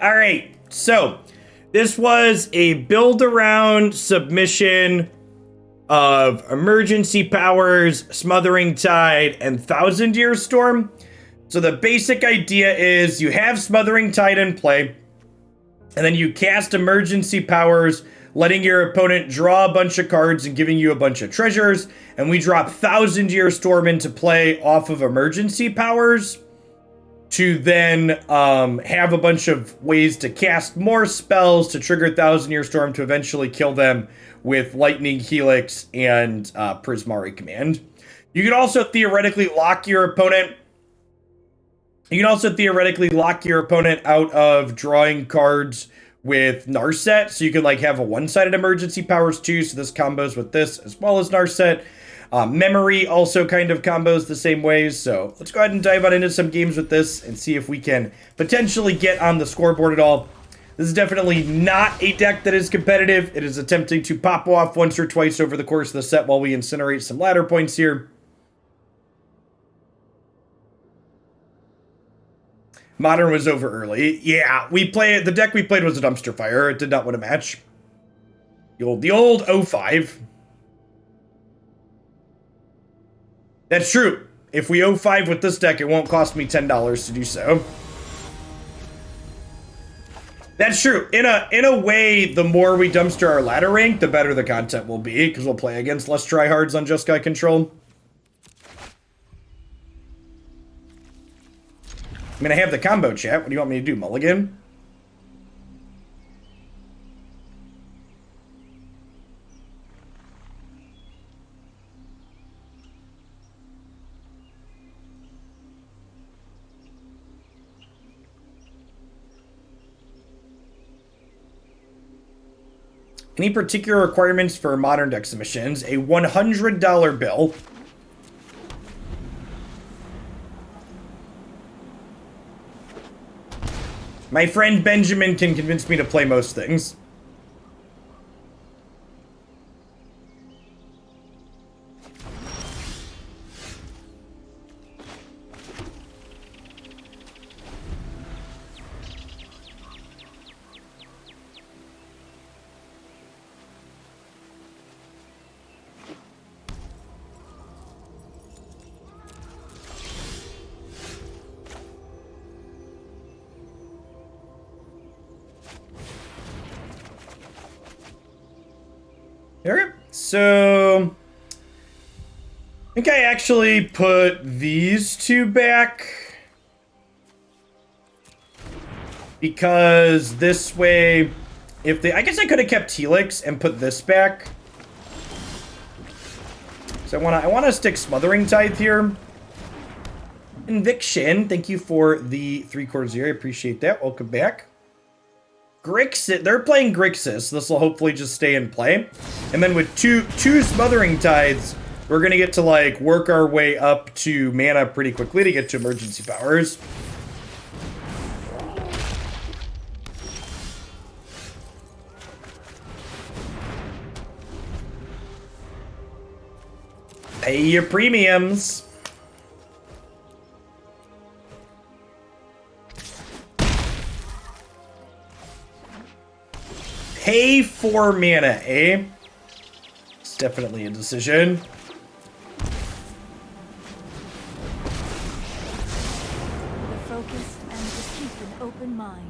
All right, so this was a build-around submission of Emergency Powers, Smothering Tithe, and Thousand Year Storm. So the basic idea is you have Smothering Tithe in play, and then you cast Emergency Powers, letting your opponent draw a bunch of cards and giving you a bunch of treasures, and we drop Thousand Year Storm into play off of Emergency Powers to then have a bunch of ways to cast more spells to trigger Thousand Year Storm to eventually kill them with Lightning Helix and Prismari Command. You can also theoretically lock your opponent. You can also theoretically lock your opponent out of drawing cards with Narset, so you can like have a one-sided Emergency Powers too, so this combos with this as well as Narset. Memory also kind of combos the same ways, so let's go ahead and dive on into some games with this and see if we can potentially get on the scoreboard at all. This is definitely not a deck that is competitive. It is attempting to pop off once or twice over the course of the set while we incinerate some ladder points here. Modern was over early. Yeah, the deck we played was a dumpster fire. It did not win a match. The old 05. That's true. If we 05 with this deck, it won't cost me $10 to do so. That's true. In a way, the more we dumpster our ladder rank, the better the content will be, because we'll play against less tryhards on Jeskai control. I mean, I have the combo chat. What do you want me to do, mulligan? Any particular requirements for modern deck submissions? A $100 bill. My friend Benjamin can convince me to play most things. Alright, so I think I actually put these two back because this way, I guess I could have kept Helix and put this back. So I want to stick Smothering Tithe here. Inviction, thank you for the 3/4 year. I appreciate that. Welcome back. Grixis, they're playing Grixis. This will hopefully just stay in play. And then with two Smothering Tithes, we're going to get to like work our way up to mana pretty quickly to get to Emergency Powers. Pay your premiums. Pay for mana, eh? It's definitely a decision. The focus and to keep an open mind.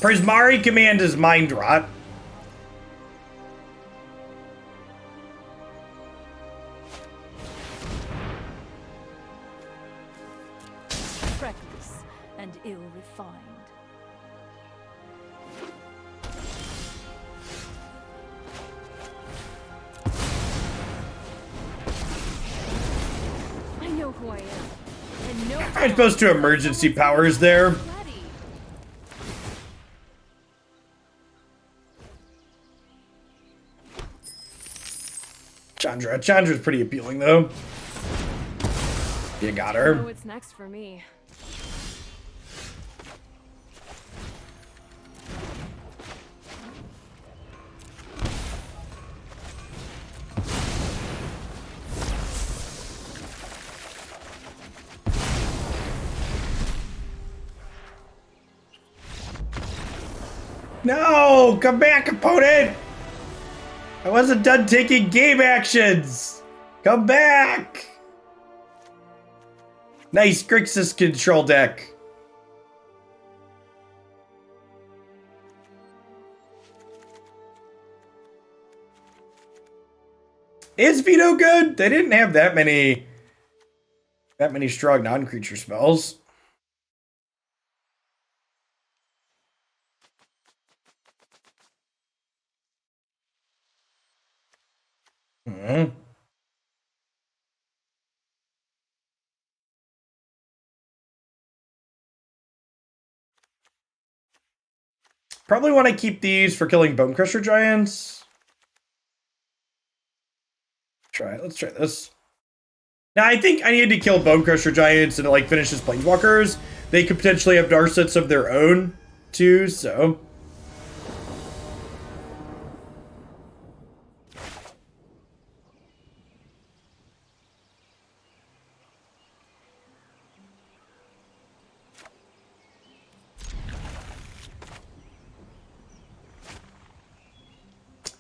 Prismari Command is Mind Rot. Reckless and ill-refined. I know who I am. And no I'm supposed to Emergency Powers there. Chandra's pretty appealing, though. You got I her. know what's next for me. No! Come back, opponent! I wasn't done taking game actions! Come back! Nice Grixis control deck. Is Veto good? They didn't have that many strong non-creature spells. Probably want to keep these for killing Bone Crusher Giants. Let's try this. Now, I think I need to kill Bone Crusher Giants and like finish his Planeswalkers. They could potentially have Narsets of their own, too, so...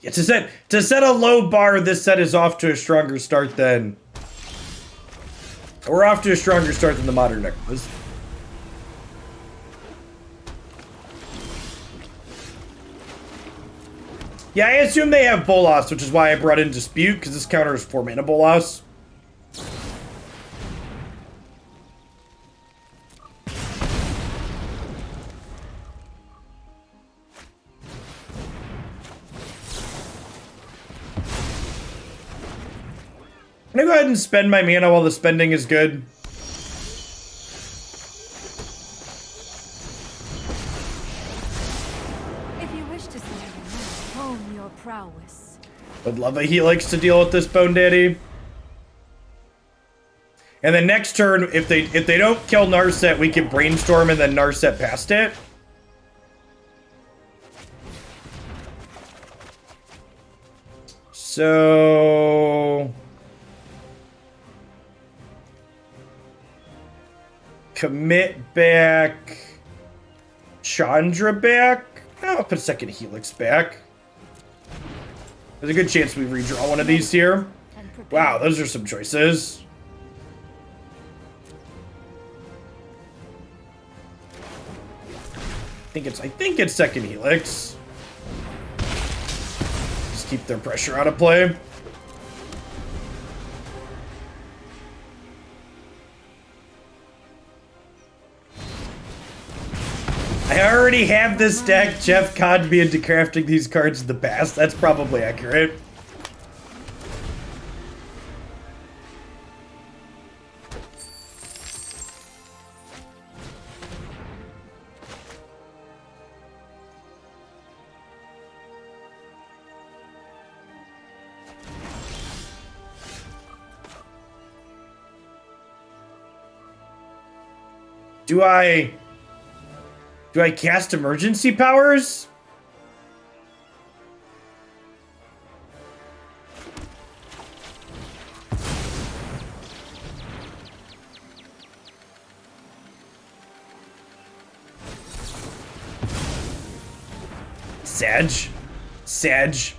Yeah, to set a low bar, this set is off to a stronger start than... We're off to a stronger start than the Modern deck was. Yeah, I assume they have Bolas, which is why I brought in Dispute, because this counters 4 mana Bolas. I'm gonna go ahead and spend my mana while the spending is good. If you wish to see hone your prowess. Would love a Helix to deal with this Bone Daddy. And then next turn, if they don't kill Narset, we can Brainstorm and then Narset past it. So... Commit back. Chandra back. I'll put a second Helix back. There's a good chance we redraw one of these here. Wow, those are some choices. I think it's second Helix. Just keep their pressure out of play. I already have this deck. Jeff conned me into crafting these cards in the past. That's probably accurate. Do I cast emergency powers? Sag.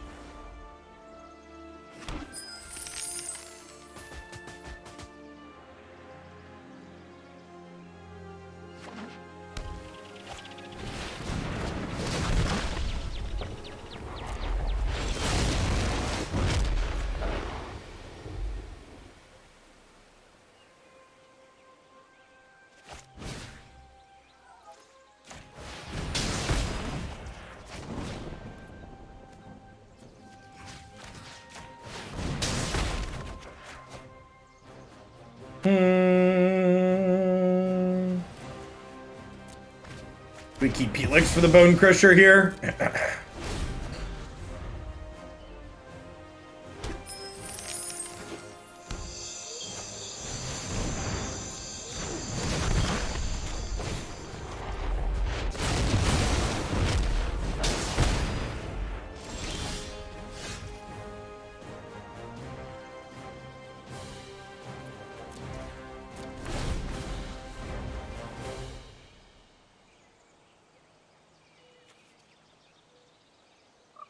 We keep Helix for the Bone Crusher here.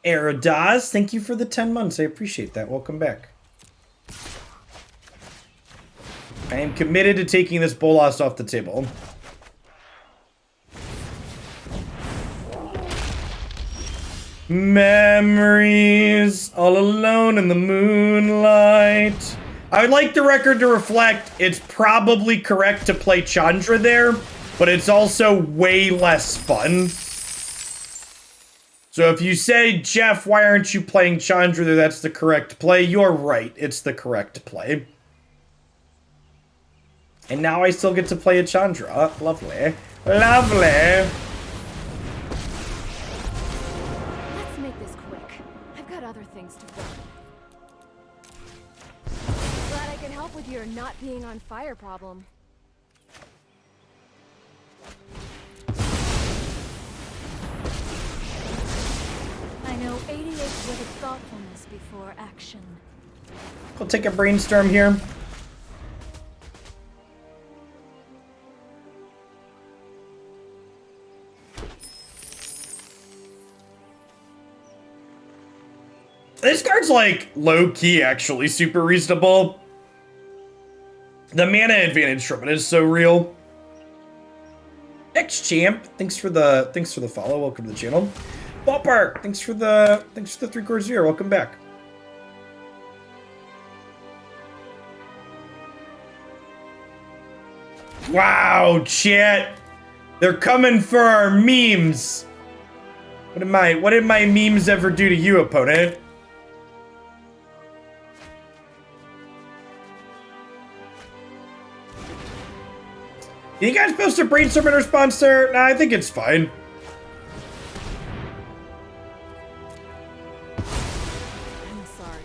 Aerodaz, thank you for the 10 months. I appreciate that. Welcome back. I am committed to taking this Bolas off the table. Memories, all alone in the moonlight. I would like the record to reflect it's probably correct to play Chandra there, but it's also way less fun. So if you say, Jeff, why aren't you playing Chandra there? That's the correct play. You're right. It's the correct play. And now I still get to play a Chandra. Lovely. Lovely. Let's make this quick. I've got other things to do. Glad I can help with your not being on fire problem. I know 88 with a thoughtfulness before action. We'll take a brainstorm here. This card's like low-key, actually, super reasonable. The mana advantage from it is so real. X-Champ, thanks for the follow. Welcome to the channel. Ballpark, thanks for the 3/4 year. Welcome back. Wow, chat. They're coming for our memes. What did my memes ever do to you, opponent? You guys post a brainstorm in response there? Nah, I think it's fine. I'm sorry.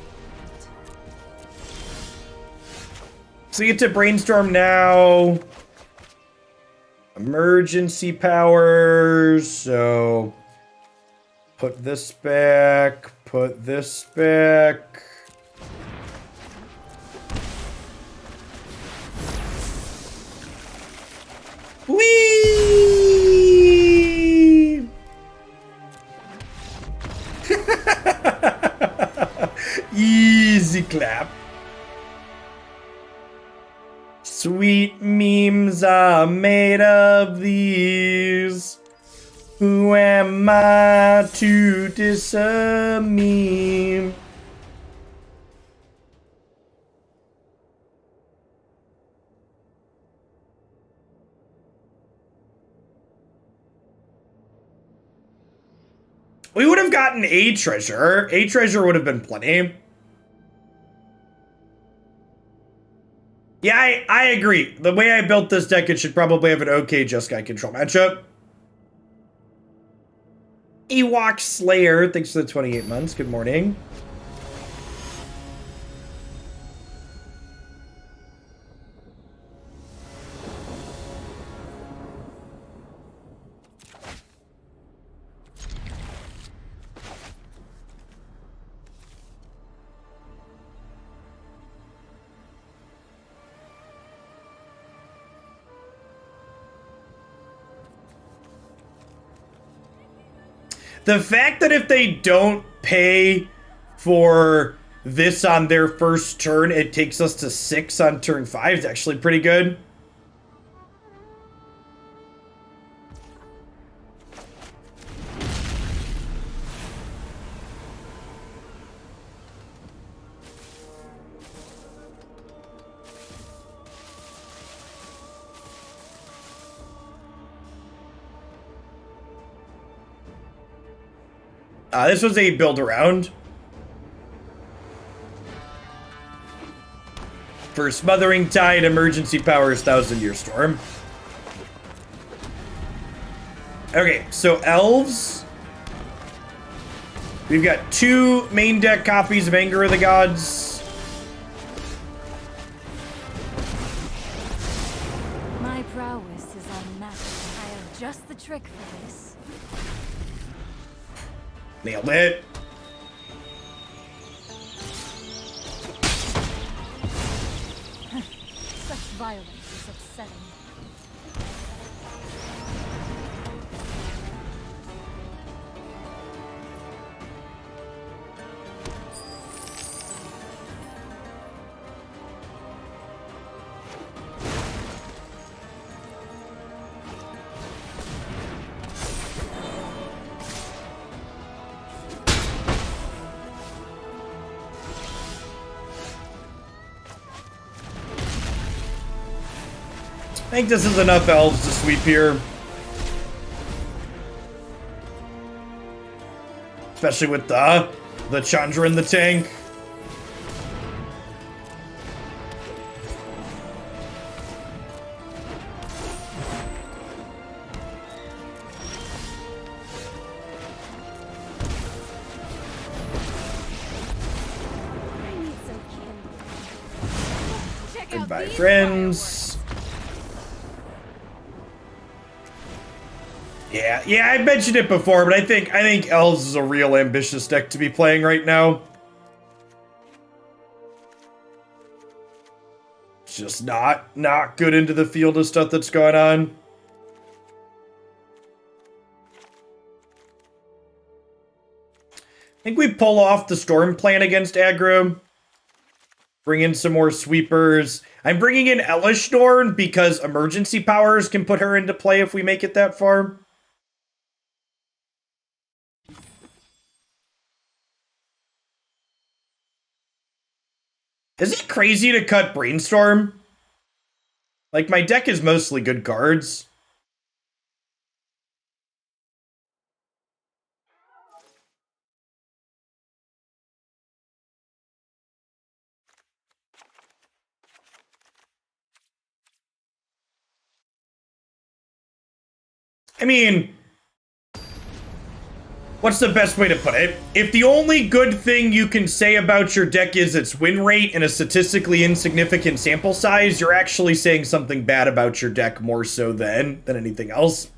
So you get to brainstorm now. Emergency powers. So put this back. Put this back. Whee! Easy clap. Sweet memes are made of these. Who am I to diss a meme? We would have gotten a treasure. A treasure would have been plenty. Yeah, I agree. The way I built this deck, it should probably have an okay Jeskai control matchup. Ewok Slayer, thanks for the 28 months. Good morning. The fact that if they don't pay for this on their first turn, it takes us to 6 on turn 5 is actually pretty good. This was a build around for Smothering Tithe, Emergency Powers, 1,000-Year Storm. Okay, so Elves. We've got 2 main deck copies of Anger of the Gods. My prowess is unmatched. I have just the trick for this. Nailed it. Such violence is upsetting. I think this is enough elves to sweep here. Especially with the Chandra in the tank. Goodbye, friends. Yeah, I mentioned it before, but I think Elves is a real ambitious deck to be playing right now. It's just not good into the field of stuff that's going on. I think we pull off the Storm plan against aggro. Bring in some more sweepers. I'm bringing in Elesh Norn because emergency powers can put her into play if we make it that far. Is it crazy to cut Brainstorm? Like, my deck is mostly good cards. I mean, what's the best way to put it? If the only good thing you can say about your deck is its win rate and a statistically insignificant sample size, you're actually saying something bad about your deck more so than anything else.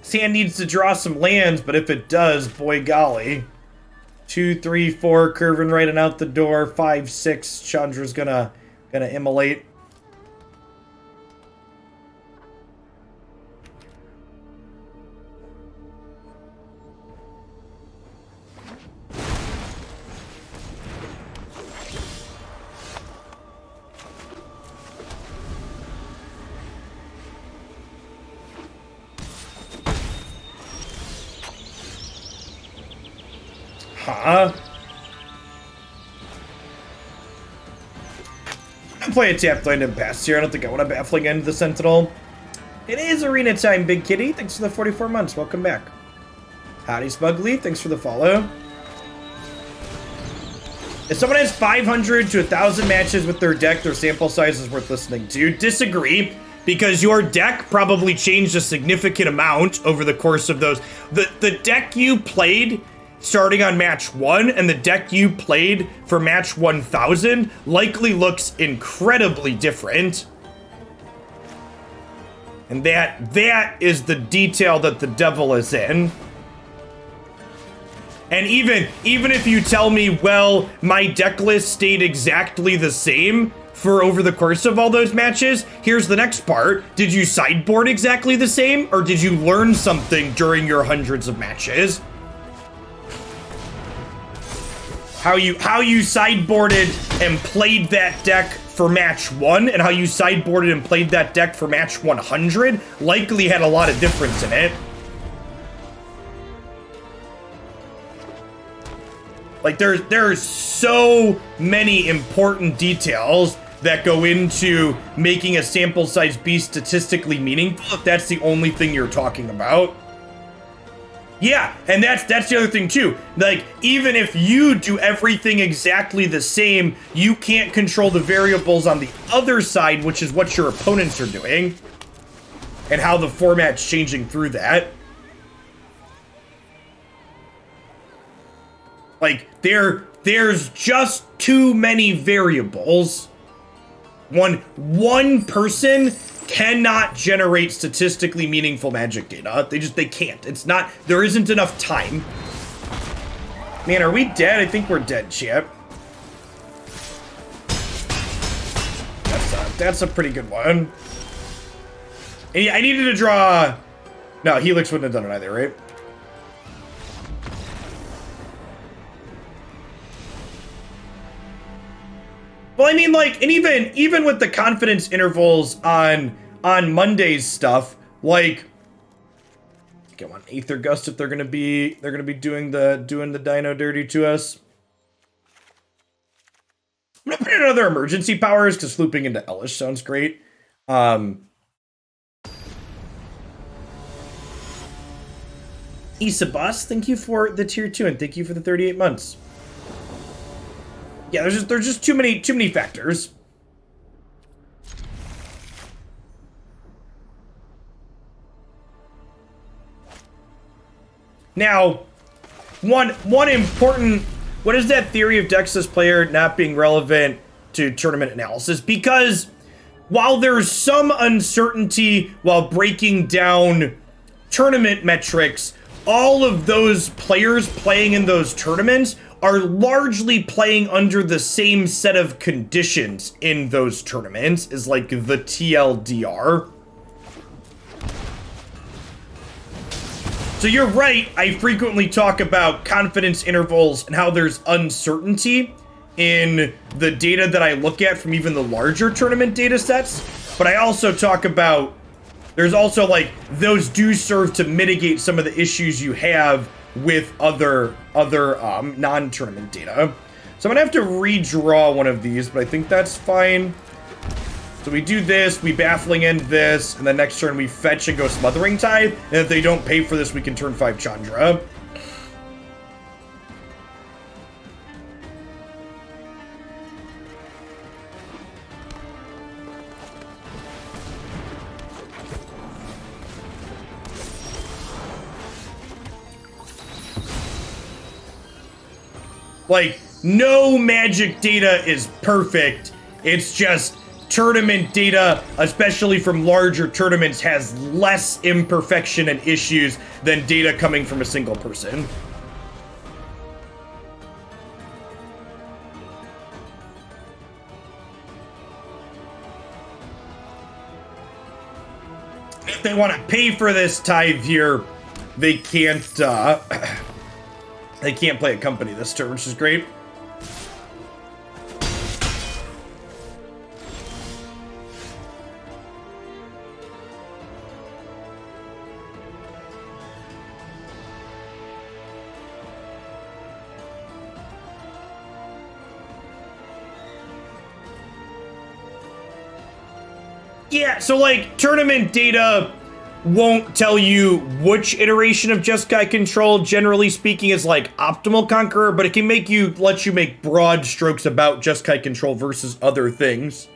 Sand needs to draw some lands, but if it does, boy golly. 2, 3, 4, curving right and out the door. 5, 6, Chandra's gonna immolate. Huh? I'm playing tapped land and pass here. I don't think I want a baffling end to the Sentinel. It is arena time, Big Kitty. Thanks for the 44 months. Welcome back. Howdy, Smugly. Thanks for the follow. If someone has 500 to 1,000 matches with their deck, their sample size is worth listening to. Disagree, because your deck probably changed a significant amount over the course of those. The deck you played starting on match 1 and the deck you played for match 1,000 likely looks incredibly different. And that is the detail that the devil is in. And even if you tell me, well, my deck list stayed exactly the same for over the course of all those matches, here's the next part. Did you sideboard exactly the same, or did you learn something during your hundreds of matches? How you sideboarded and played that deck for match 1 and how you sideboarded and played that deck for match 100 likely had a lot of difference in it. Like, there's so many important details that go into making a sample size be statistically meaningful if that's the only thing you're talking about. Yeah, and that's the other thing too. Like, even if you do everything exactly the same, you can't control the variables on the other side, which is what your opponents are doing, and how the format's changing through that. Like, there's just too many variables. One person cannot generate statistically meaningful Magic data. They can't. It's not, there isn't enough time. Man, are we dead? I think we're dead, chat. That's a pretty good one. And I needed to draw... No, Helix wouldn't have done it either, right? Well, I mean, like, and even with the confidence intervals on Monday's stuff, like, Come on, Aether Gust if they're gonna be doing the dino dirty to us. I'm gonna put in other emergency powers because looping into Elesh sounds great. Isabas, thank you for the tier 2 and thank you for the 38 months. Yeah, there's just too many factors. Now, one important, what is that theory of Dex's player not being relevant to tournament analysis? Because while there's some uncertainty while breaking down tournament metrics, all of those players playing in those tournaments are largely playing under the same set of conditions in those tournaments as like the TLDR. So you're right, I frequently talk about confidence intervals and how there's uncertainty in the data that I look at from even the larger tournament data sets, but I also talk about there's also like those do serve to mitigate some of the issues you have with other non-tournament data. So I'm gonna have to redraw one of these, but I think that's fine. So we do this, we Baffling End this, and then next turn we fetch and go Smothering Tithe, and if they don't pay for this, we can turn 5 Chandra. Like, no Magic data is perfect, it's just tournament data, especially from larger tournaments, has less imperfection and issues than data coming from a single person. If they want to pay for this tithe here, they can't play a company this turn, which is great. Yeah, so like tournament data won't tell you which iteration of Jeskai control, generally speaking, is like optimal Conqueror, but it can let you make broad strokes about Jeskai control versus other things.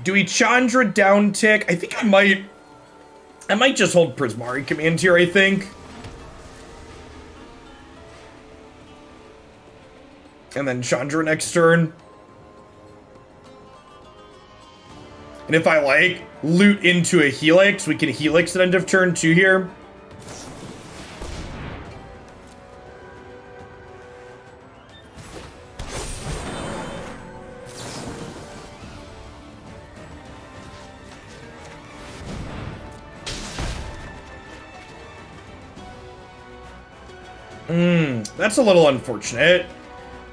Do we Chandra down tick? I think I might just hold Prismari Command here, I think. And then Chandra next turn. And if I like, loot into a Helix, we can Helix at end of turn 2 here. That's a little unfortunate.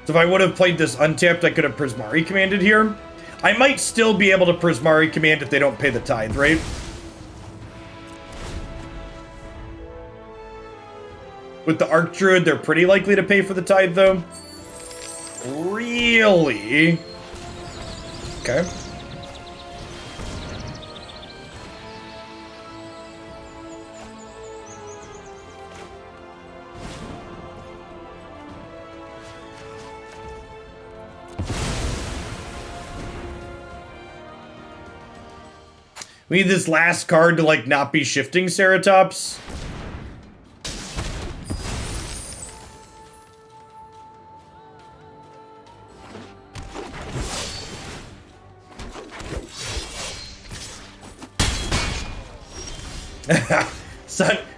So if I would have played this untapped, I could have Prismari Commanded here. I might still be able to Prismari Command if they don't pay the tithe, right? With the Archdruid, they're pretty likely to pay for the tithe, though. Really? Okay. We need this last card to, like, not be shifting Ceratops.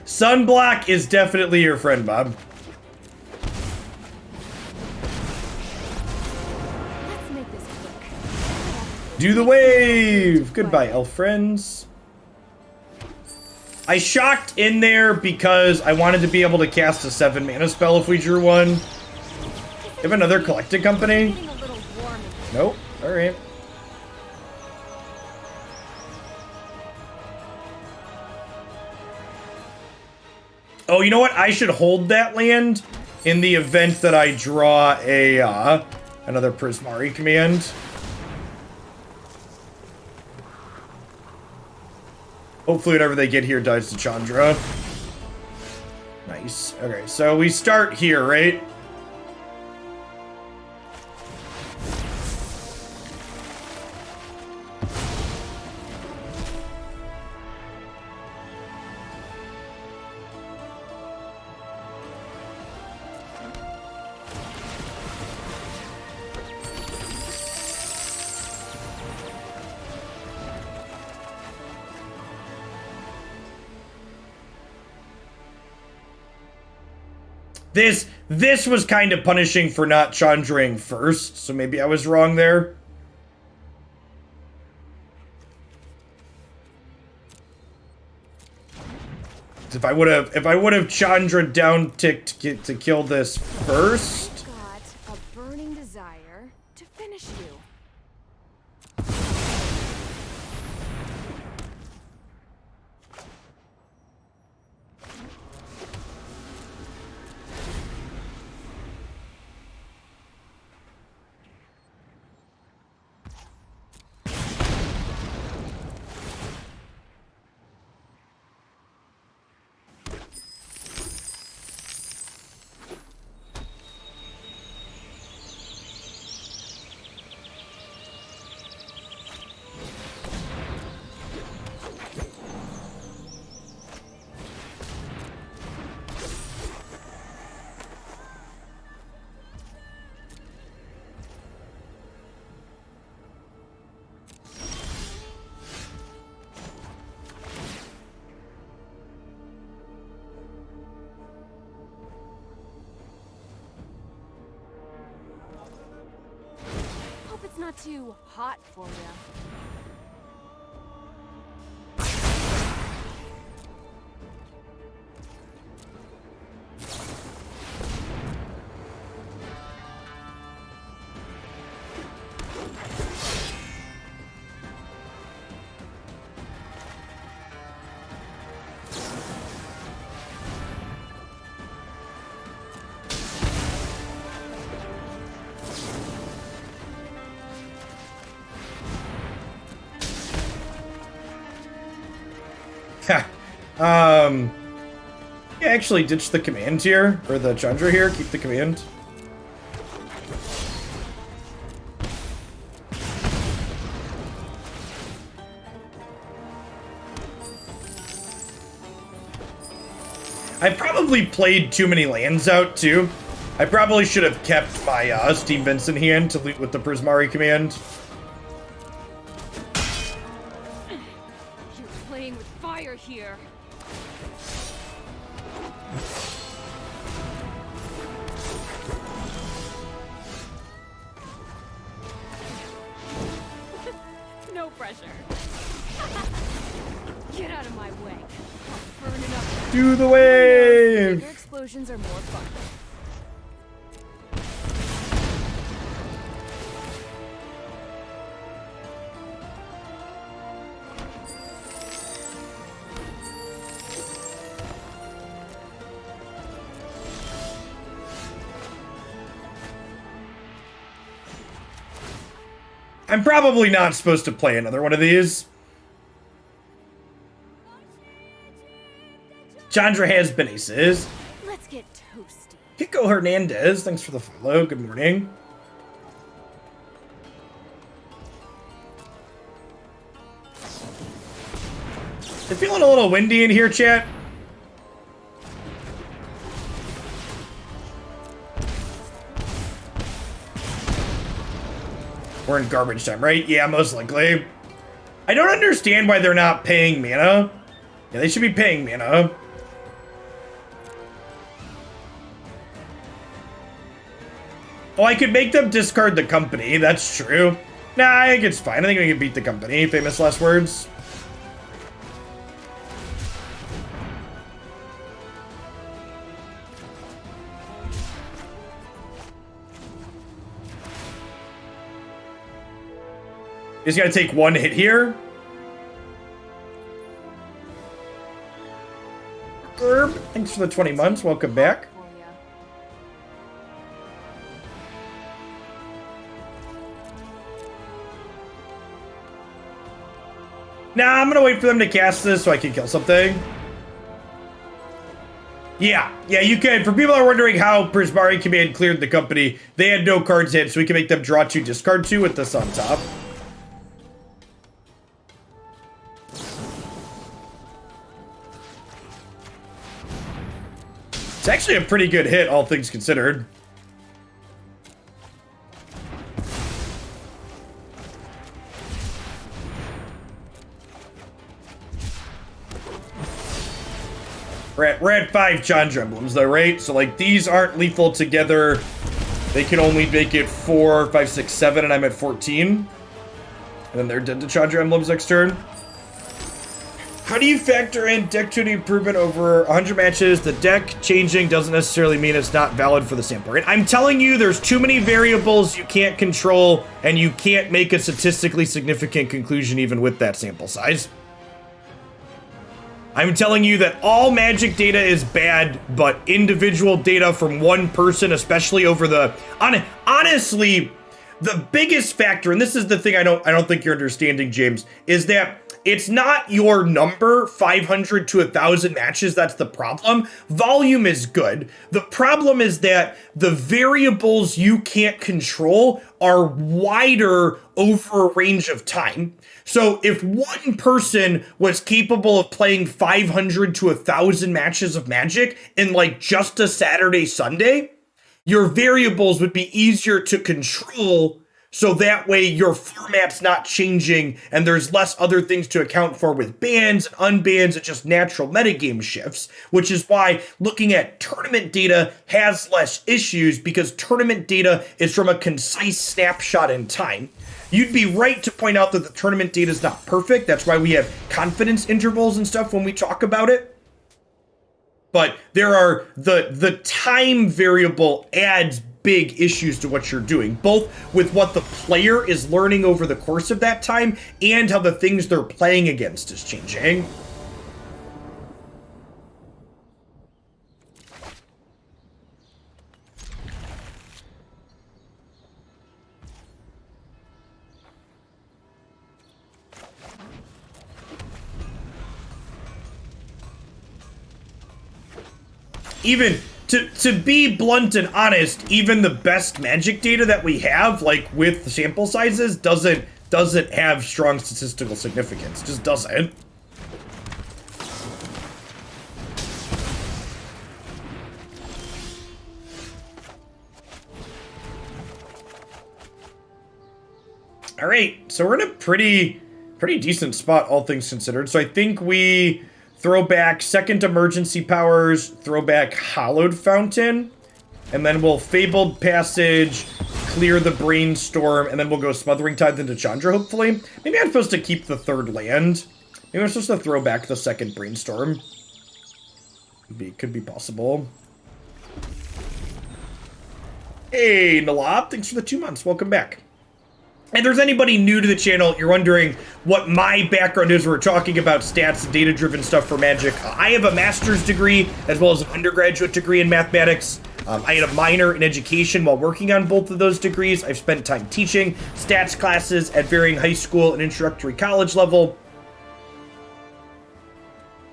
Sunblock is definitely your friend, Bob. Do the wave! Goodbye, elf friends. I shocked in there because I wanted to be able to cast a 7 mana spell if we drew one. You have another collected company? Nope. Alright. Oh, you know what? I should hold that land in the event that I draw a another Prismari Command. Hopefully whenever they get here, dies to Chandra. Nice. Okay, so we start here, right? This was kind of punishing for not Chandraing first, so maybe I was wrong there. If I would have Chandra down ticked to kill this first. I've got a burning desire to finish you. It's not too hot for you. Yeah, actually ditch the command here, or the Chandra here, keep the command. I probably played too many lands out, too. I probably should have kept my Steam Vents in hand to lead with the Prismari Command. You're playing with fire here. No pressure. Get out of my way. I'll burn it up. Do the wave! Bigger explosions are more fun. I'm probably not supposed to play another one of these. Chandra has been aces. Let's get toasty. Pico Hernandez, thanks for the follow. Good morning. It feeling a little windy in here, chat? We're in garbage time, right? Yeah, most likely. I don't understand why they're not paying mana. Yeah, they should be paying mana. Oh, I could make them discard the company. That's true. Nah, I think it's fine. I think we can beat the company. Famous last words. He's gonna take one hit here. Herb. Thanks for the 20 months. Welcome back. Nah, I'm gonna wait for them to cast this so I can kill something. Yeah, you can. For people that are wondering how Prismari Command cleared the company, they had no cards hit, so we can make them draw 2, discard 2 with this on top. It's actually a pretty good hit, all things considered. We're at 5 Chandra emblems though, right? So like these aren't lethal together. They can only make it 4, 5, 6, 7, and I'm at 14. And then they're dead to Chandra emblems next turn. How do you factor in deck tuning improvement over 100 matches? The deck changing doesn't necessarily mean it's not valid for the sample, right? I'm telling you, there's too many variables you can't control, and you can't make a statistically significant conclusion even with that sample size. I'm telling you that all Magic data is bad, but individual data from one person, especially over the... Honestly, the biggest factor, and this is the thing I don't think you're understanding, James, is that it's not your number, 500 to 1,000 matches, that's the problem. Volume is good. The problem is that the variables you can't control are wider over a range of time. So if one person was capable of playing 500 to 1,000 matches of Magic in like just a Saturday, Sunday, your variables would be easier to control. So that way your format's not changing and there's less other things to account for with bans and unbans and just natural metagame shifts, which is why looking at tournament data has less issues because tournament data is from a concise snapshot in time. You'd be right to point out that the tournament data is not perfect. That's why we have confidence intervals and stuff when we talk about it. But there are the time variable adds big issues to what you're doing, both with what the player is learning over the course of that time and how the things they're playing against is changing. Even to be blunt and honest, even the best Magic data that we have, like with sample sizes, doesn't have strong statistical significance. Just doesn't. All right, so we're in a pretty decent spot, all things considered. So I think we throw back second emergency powers, throw back Hallowed Fountain, and then we'll Fabled Passage, clear the Brainstorm, and then we'll go Smothering Tithe into Chandra, hopefully. Maybe I'm supposed to keep the third land. Maybe I'm supposed to throw back the second Brainstorm. Could be possible. Hey, Nalab, thanks for the 2 months. Welcome back. If there's anybody new to the channel, you're wondering what my background is, we're talking about stats and data-driven stuff for Magic. I have a master's degree as well as an undergraduate degree in mathematics. I had a minor in education while working on both of those degrees. I've spent time teaching stats classes at varying high school and introductory college level.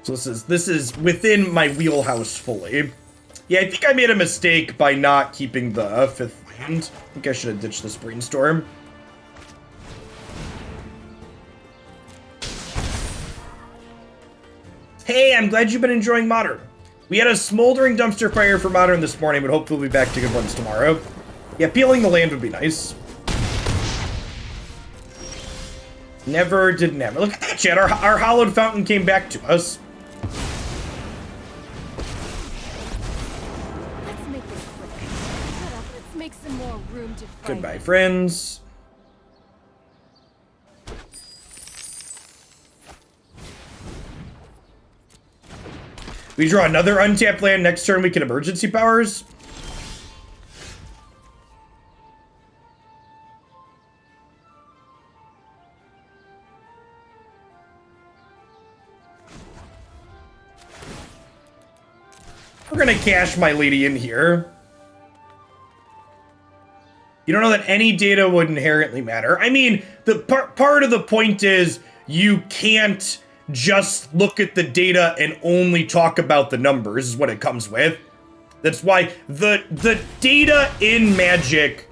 So this is within my wheelhouse fully. Yeah, I think I made a mistake by not keeping the fifth land. I think I should have ditched this Brainstorm. Hey, I'm glad you've been enjoying Modern. We had a smoldering dumpster fire for Modern this morning, but hopefully we'll be back to good ones tomorrow. Yeah, peeling the land would be nice. Never did never. Look at that, chat. Our Hallowed Fountain came back to us. Let's make this quick. Shut up. Let's make some more room to fight. Goodbye, friends. We draw another untapped land. Next turn we can emergency powers. We're gonna cache my lady in here. You don't know that any data would inherently matter. I mean, the part of the point is you can't just look at the data and only talk about the numbers is what it comes with. That's why the data in Magic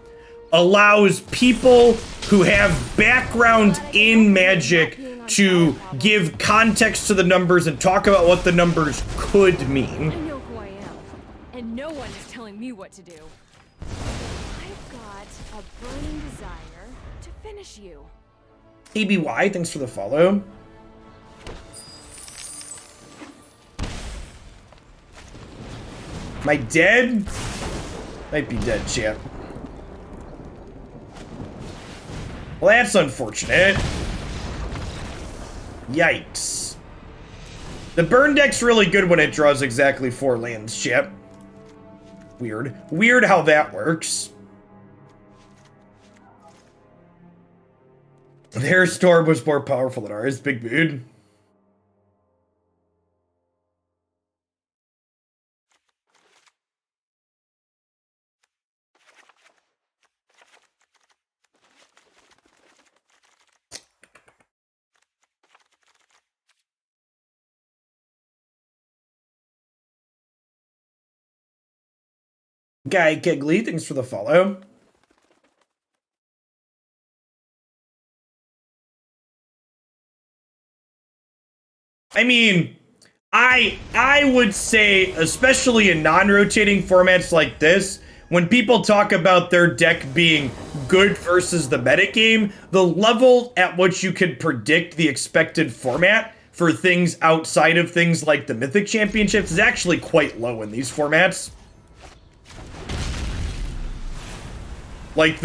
allows people who have background in Magic to give context to the numbers and talk about what the numbers could mean. I know who I am, and no one is telling me what to do. I've got a burning desire to finish you. ABY, thanks for the follow. Am I dead? Might be dead, champ. Well, that's unfortunate. Yikes. The burn deck's really good when it draws exactly 4 lands, chip. Weird. Weird how that works. Their storm was more powerful than ours. Big mood. Guy Kegley, thanks for the follow. I mean, I would say, especially in non-rotating formats like this, when people talk about their deck being good versus the metagame, the level at which you can predict the expected format for things outside of things like the Mythic Championships is actually quite low in these formats. Like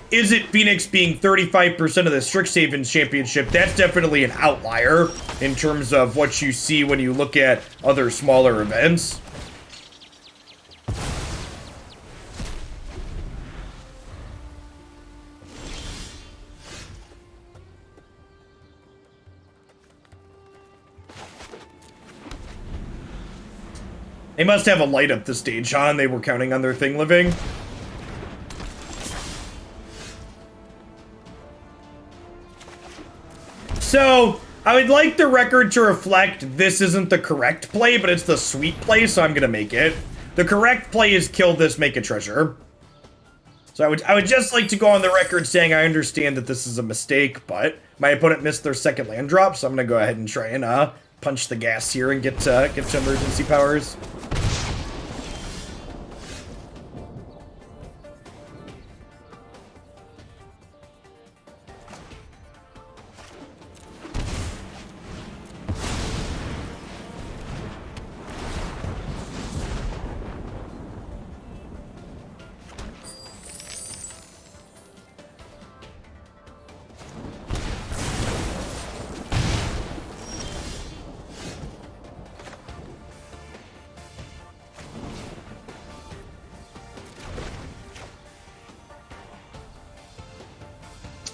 is it Phoenix being 35% of the Strixhaven Championship? That's definitely an outlier in terms of what you see when you look at other smaller events. They must have a light up the stage, huh? They were counting on their thing living. So, I would like the record to reflect this isn't the correct play, but it's the sweet play, so I'm gonna make it. The correct play is kill this, make a treasure. So I would just like to go on the record saying I understand that this is a mistake, but my opponent missed their second land drop, so I'm gonna go ahead and try and punch the gas here and get to emergency powers.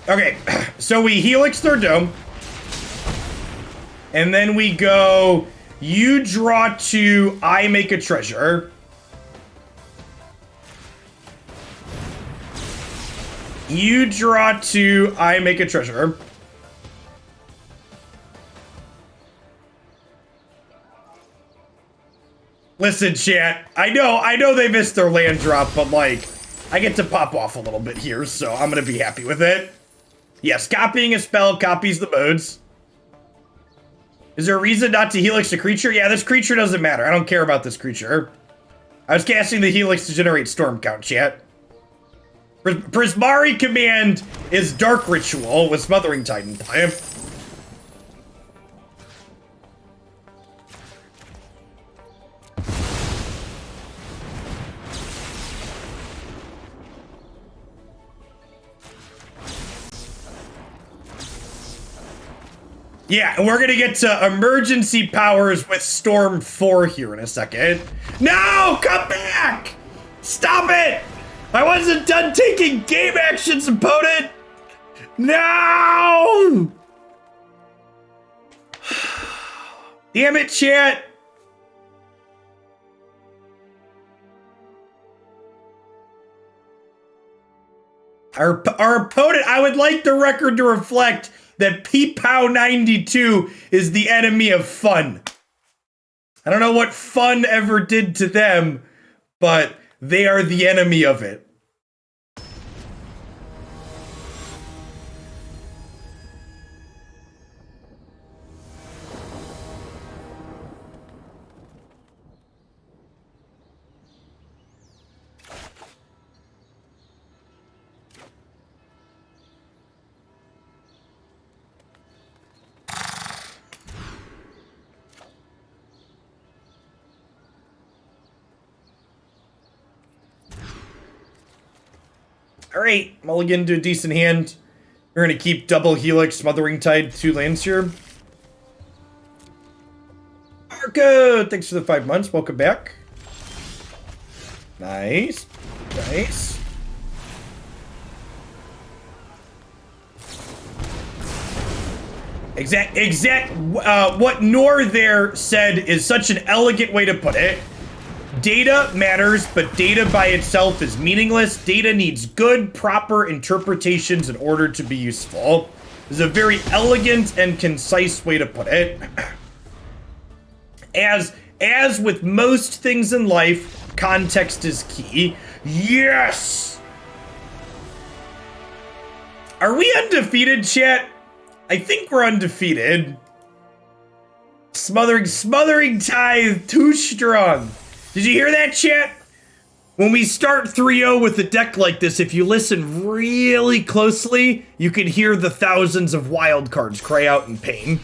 Okay, so we Helix their dome. And then we go, you draw 2, I make a treasure. You draw 2, I make a treasure. Listen, chat, I know they missed their land drop, but like, I get to pop off a little bit here, so I'm gonna be happy with it. Yes, copying a spell copies the modes. Is there a reason not to Helix a creature? Yeah, this creature doesn't matter. I don't care about this creature. I was casting the Helix to generate storm count, chat. Prismari Command is Dark Ritual with Smothering Tithe in play. Yeah, and we're gonna get to emergency powers with Storm 4 here in a second. No! Come back! Stop it! I wasn't done taking game actions, opponent! No! Damn it, chat! Our opponent, I would like the record to reflect that Peepow92 is the enemy of fun. I don't know what fun ever did to them, but they are the enemy of it. All right, mulligan to a decent hand. We're going to keep double Helix, Smothering Tithe, 2 lands here. Marco, thanks for the 5 months. Welcome back. Nice. Nice. What Nor there said is such an elegant way to put it. Data matters, but data by itself is meaningless. Data needs good, proper interpretations in order to be useful. This is a very elegant and concise way to put it. As with most things in life, context is key. Yes! Are we undefeated, chat? I think we're undefeated. Smothering Tithe, too strong. Did you hear that, chat? When we start 3-0 with a deck like this, if you listen really closely, you can hear the thousands of wild cards cry out in pain.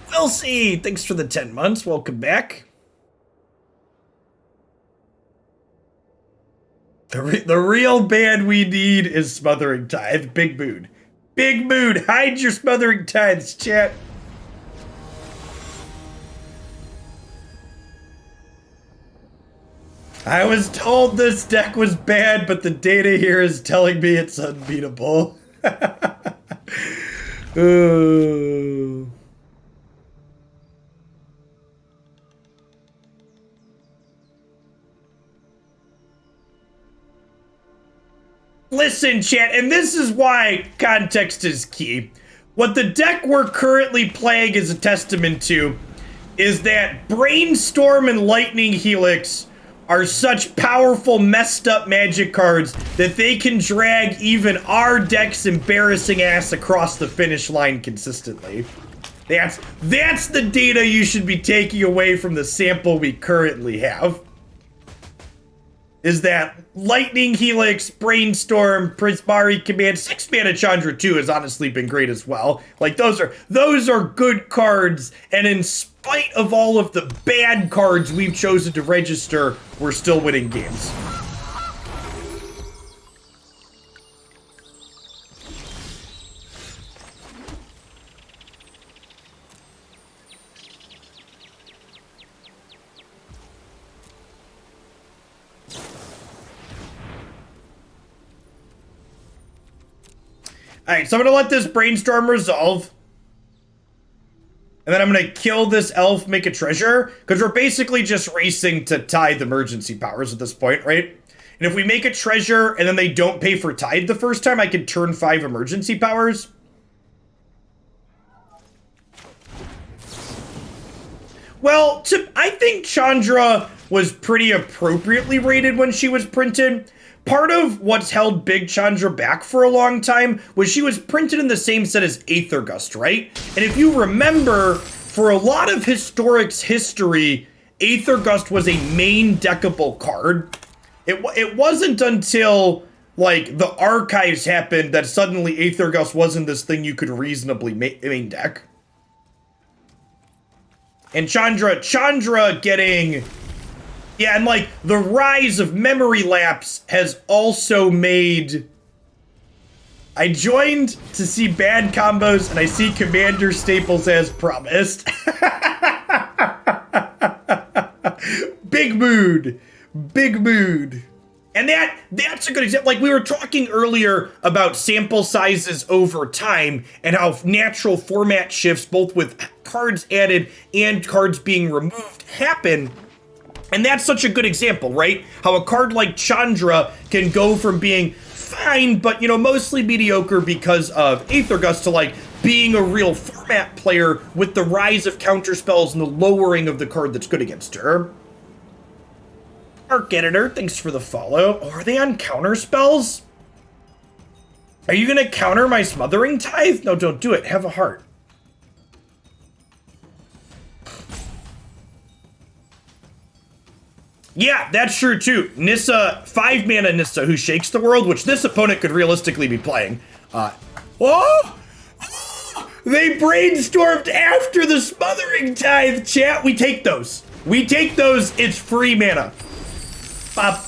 We'll see. Thanks for the 10 months. Welcome back. The real band we need is Smothering Tithe. Big mood. Big mood. Hide your Smothering Tithes, chat. I was told this deck was bad, but the data here is telling me it's unbeatable. Ooh. Listen, chat, and this is why context is key. What the deck we're currently playing is a testament to is that Brainstorm and Lightning Helix are such powerful, messed up magic cards that they can drag even our deck's embarrassing ass across the finish line consistently. That's the data you should be taking away from the sample we currently have. Is that Lightning Helix, Brainstorm, Prismari Command, 6-mana Chandra 2 has honestly been great as well. Like, those are good cards, and in spite of all of the bad cards we've chosen to register, we're still winning games. Alright, so I'm gonna let this Brainstorm resolve. And then I'm gonna kill this elf, make a treasure, because we're basically just racing to tithe emergency powers at this point, right? And if we make a treasure and then they don't pay for tithe the first time, I can turn 5 emergency powers. Well, I think Chandra was pretty appropriately rated when she was printed. Part of what's held Big Chandra back for a long time was she was printed in the same set as Aethergust, right? And if you remember, for a lot of Historic's history, Aethergust was a main deckable card. It wasn't until, like, the archives happened that suddenly Aethergust wasn't this thing you could reasonably main deck. And Chandra getting... Yeah, and like, the rise of memory lapse has also made... I joined to see bad combos, and I see Commander staples as promised. Big mood. Big mood. And that's a good example. Like, we were talking earlier about sample sizes over time and how natural format shifts, both with cards added and cards being removed, happen. And that's such a good example, right? How a card like Chandra can go from being fine, but, you know, mostly mediocre because of Aether Gust to, like, being a real format player with the rise of counterspells and the lowering of the card that's good against her. Arc Editor, thanks for the follow. Oh, are they on counterspells? Are you gonna counter my Smothering Tithe? No, don't do it. Have a heart. Yeah, that's true too. Nissa, 5 mana Nissa who shakes the world, which this opponent could realistically be playing. Oh! They brainstormed after the Smothering Tithe, chat. We take those. We take those. It's free mana. Bop.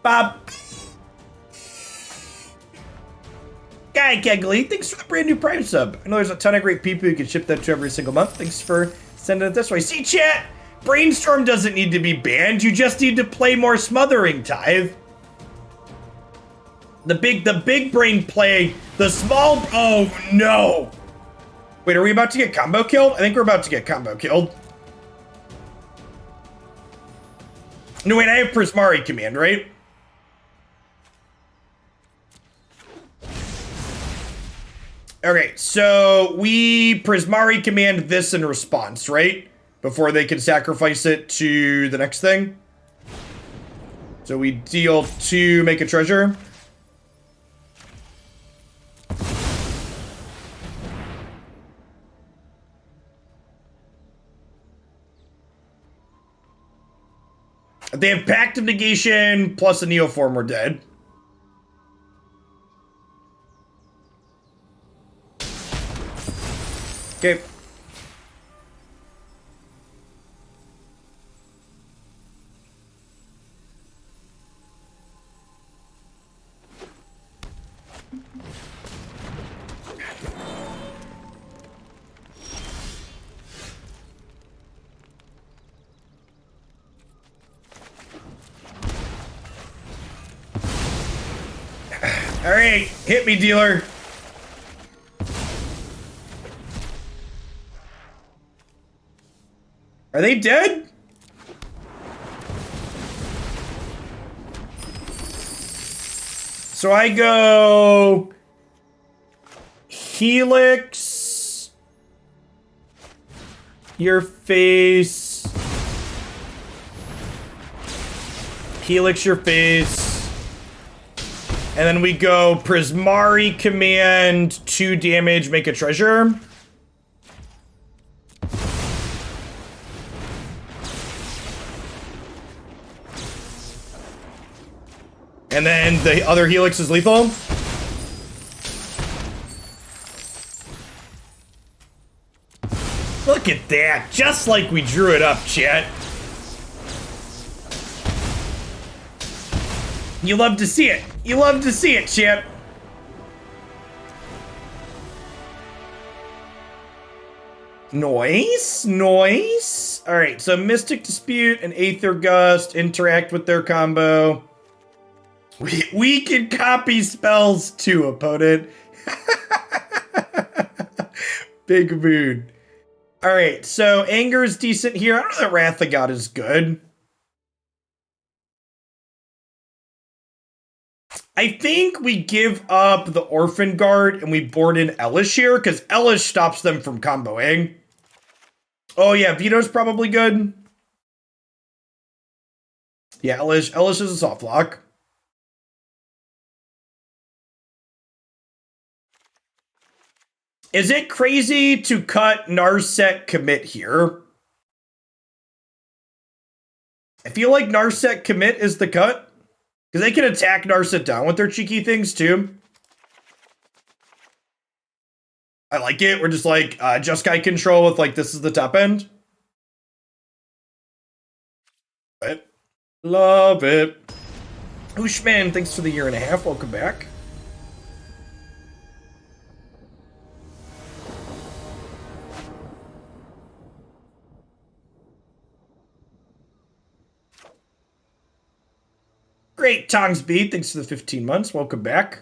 Bop. Guy Kegley, thanks for the brand new Prime sub. I know there's a ton of great people you can ship that to every single month. Thanks for sending it this way. See, chat? Brainstorm doesn't need to be banned. You just need to play more Smothering Tithe. The big brain play. The small... Oh, no. Wait, are we about to get combo killed? I think we're about to get combo killed. No, wait, I have Prismari Command, right? Okay, so we Prismari Command this in response, right? Before they can sacrifice it to the next thing. So we deal 2, make a treasure. They have Pact of Negation plus a Neoform, we're dead. Okay. All right, hit me, dealer. Are they dead? So I go Helix, your face, Helix, your face. And then we go Prismari Command, 2 damage, make a treasure. And then the other Helix is lethal. Look at that, just like we drew it up, chat. You love to see it. You love to see it, chat. Noise, noise. All right, so Mystic Dispute and Aether Gust interact with their combo. We can copy spells too, opponent. Big mood. All right, so Anger is decent here. I don't know that Wrath of God is good. I think we give up the Orphanguard and we board in Elesh here, because Elesh stops them from comboing. Oh yeah, Veto's probably good. Yeah, Elesh is a soft lock. Is it crazy to cut Narset commit here? I feel like Narset commit is the cut. Because they can attack Narset down with their cheeky things, too. I like it. We're just like, Jeskai control with, like, this is the top end. Love it. Ooshman, thanks for the 1.5 years. Welcome back. Great, Tongs B, thanks for the 15 months. Welcome back.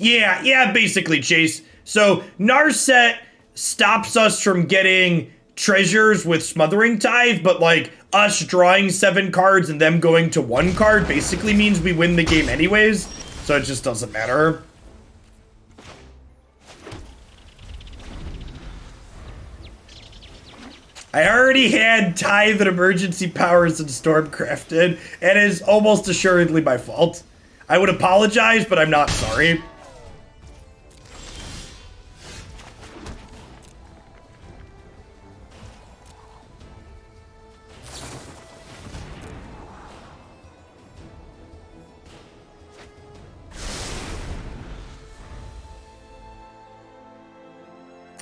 Yeah, basically, Chase. So Narset stops us from getting treasures with Smothering Tithe, but like us drawing 7 cards and them going to 1 card basically means we win the game anyways, so it just doesn't matter. I already had Tithe and Emergency Powers and Stormcrafted, and it is almost assuredly my fault. I would apologize, but I'm not sorry.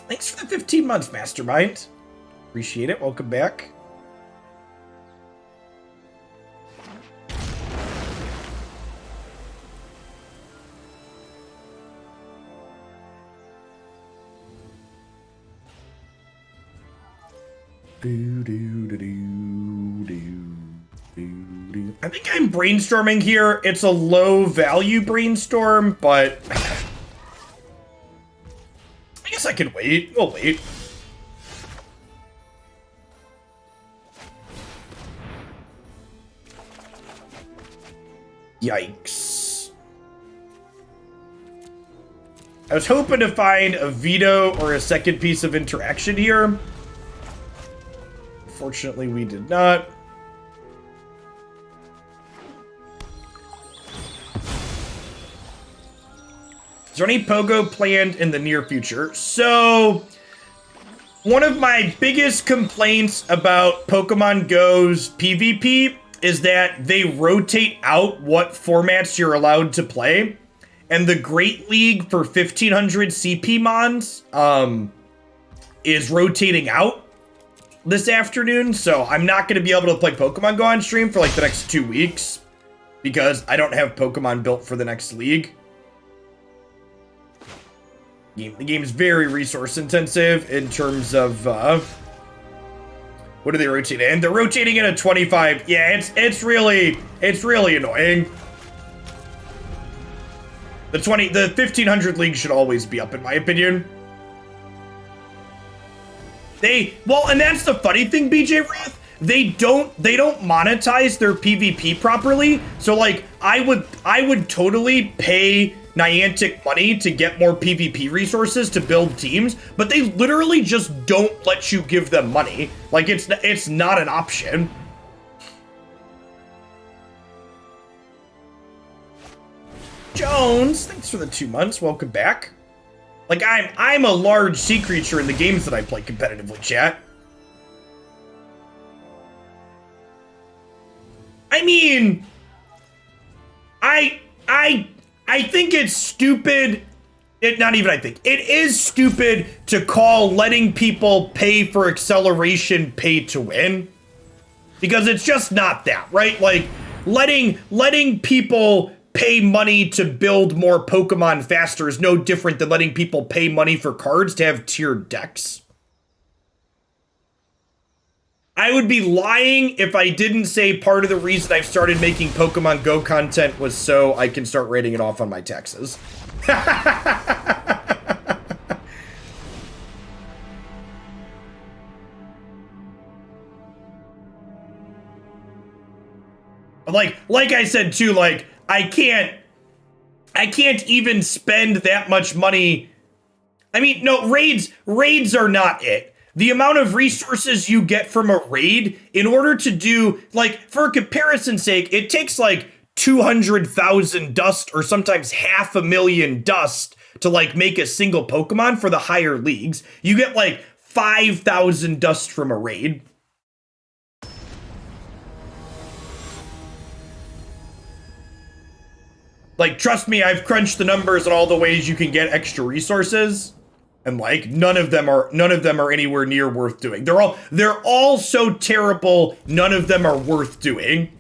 Thanks for the 15 months, Mastermind. Appreciate it. Welcome back. I think I'm brainstorming here. It's a low value brainstorm, but I guess I can wait. We'll wait. Yikes. I was hoping to find a veto or a second piece of interaction here. Fortunately, we did not. Is there any Pogo planned in the near future? So, one of my biggest complaints about Pokemon Go's PvP is that they rotate out what formats you're allowed to play. And the Great League for 1500 CP Mons is rotating out this afternoon. So I'm not going to be able to play Pokemon Go on stream for like the next 2 weeks because I don't have Pokemon built for the next league. The game is very resource intensive in terms of what are they rotating? And they're rotating in a 25. Yeah, it's really annoying. The 1500 league should always be up, in my opinion. And that's the funny thing, BJ Roth. They don't monetize their PvP properly. So like I would totally pay Niantic money to get more PvP resources to build teams, but they literally just don't let you give them money. Like it's not an option. Jones, thanks for the 2 months. Welcome back. Like I'm a large sea creature in the games that I play competitively, chat. I mean, I think it's stupid. It is stupid to call letting people pay for acceleration pay to win. Because it's just not that, right? Like letting people pay money to build more Pokemon faster is no different than letting people pay money for cards to have tiered decks. I would be lying if I didn't say part of the reason I've started making Pokemon Go content was so I can start rating it off on my taxes. Like I said too, like I can't even spend that much money. I mean, no, raids are not it. The amount of resources you get from a raid, in order to do, like, for comparison's sake, it takes like 200,000 dust or sometimes 500,000 dust to like make a single Pokemon for the higher leagues. You get like 5,000 dust from a raid. Like, trust me, I've crunched the numbers on all the ways you can get extra resources. And like none of them are anywhere near worth doing. They're all so terrible, none of them are worth doing.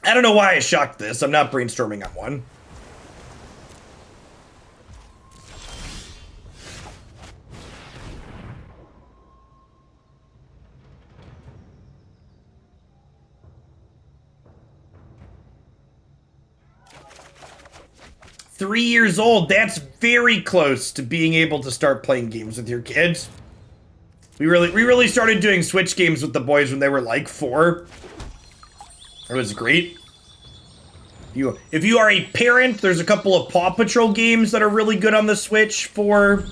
I don't know why I shocked this. I'm not brainstorming on one. 3 years old. That's very close to being able to start playing games with your kids. We really started doing Switch games with the boys when they were like 4. It was great. If you are a parent, there's a couple of Paw Patrol games that are really good on the Switch for...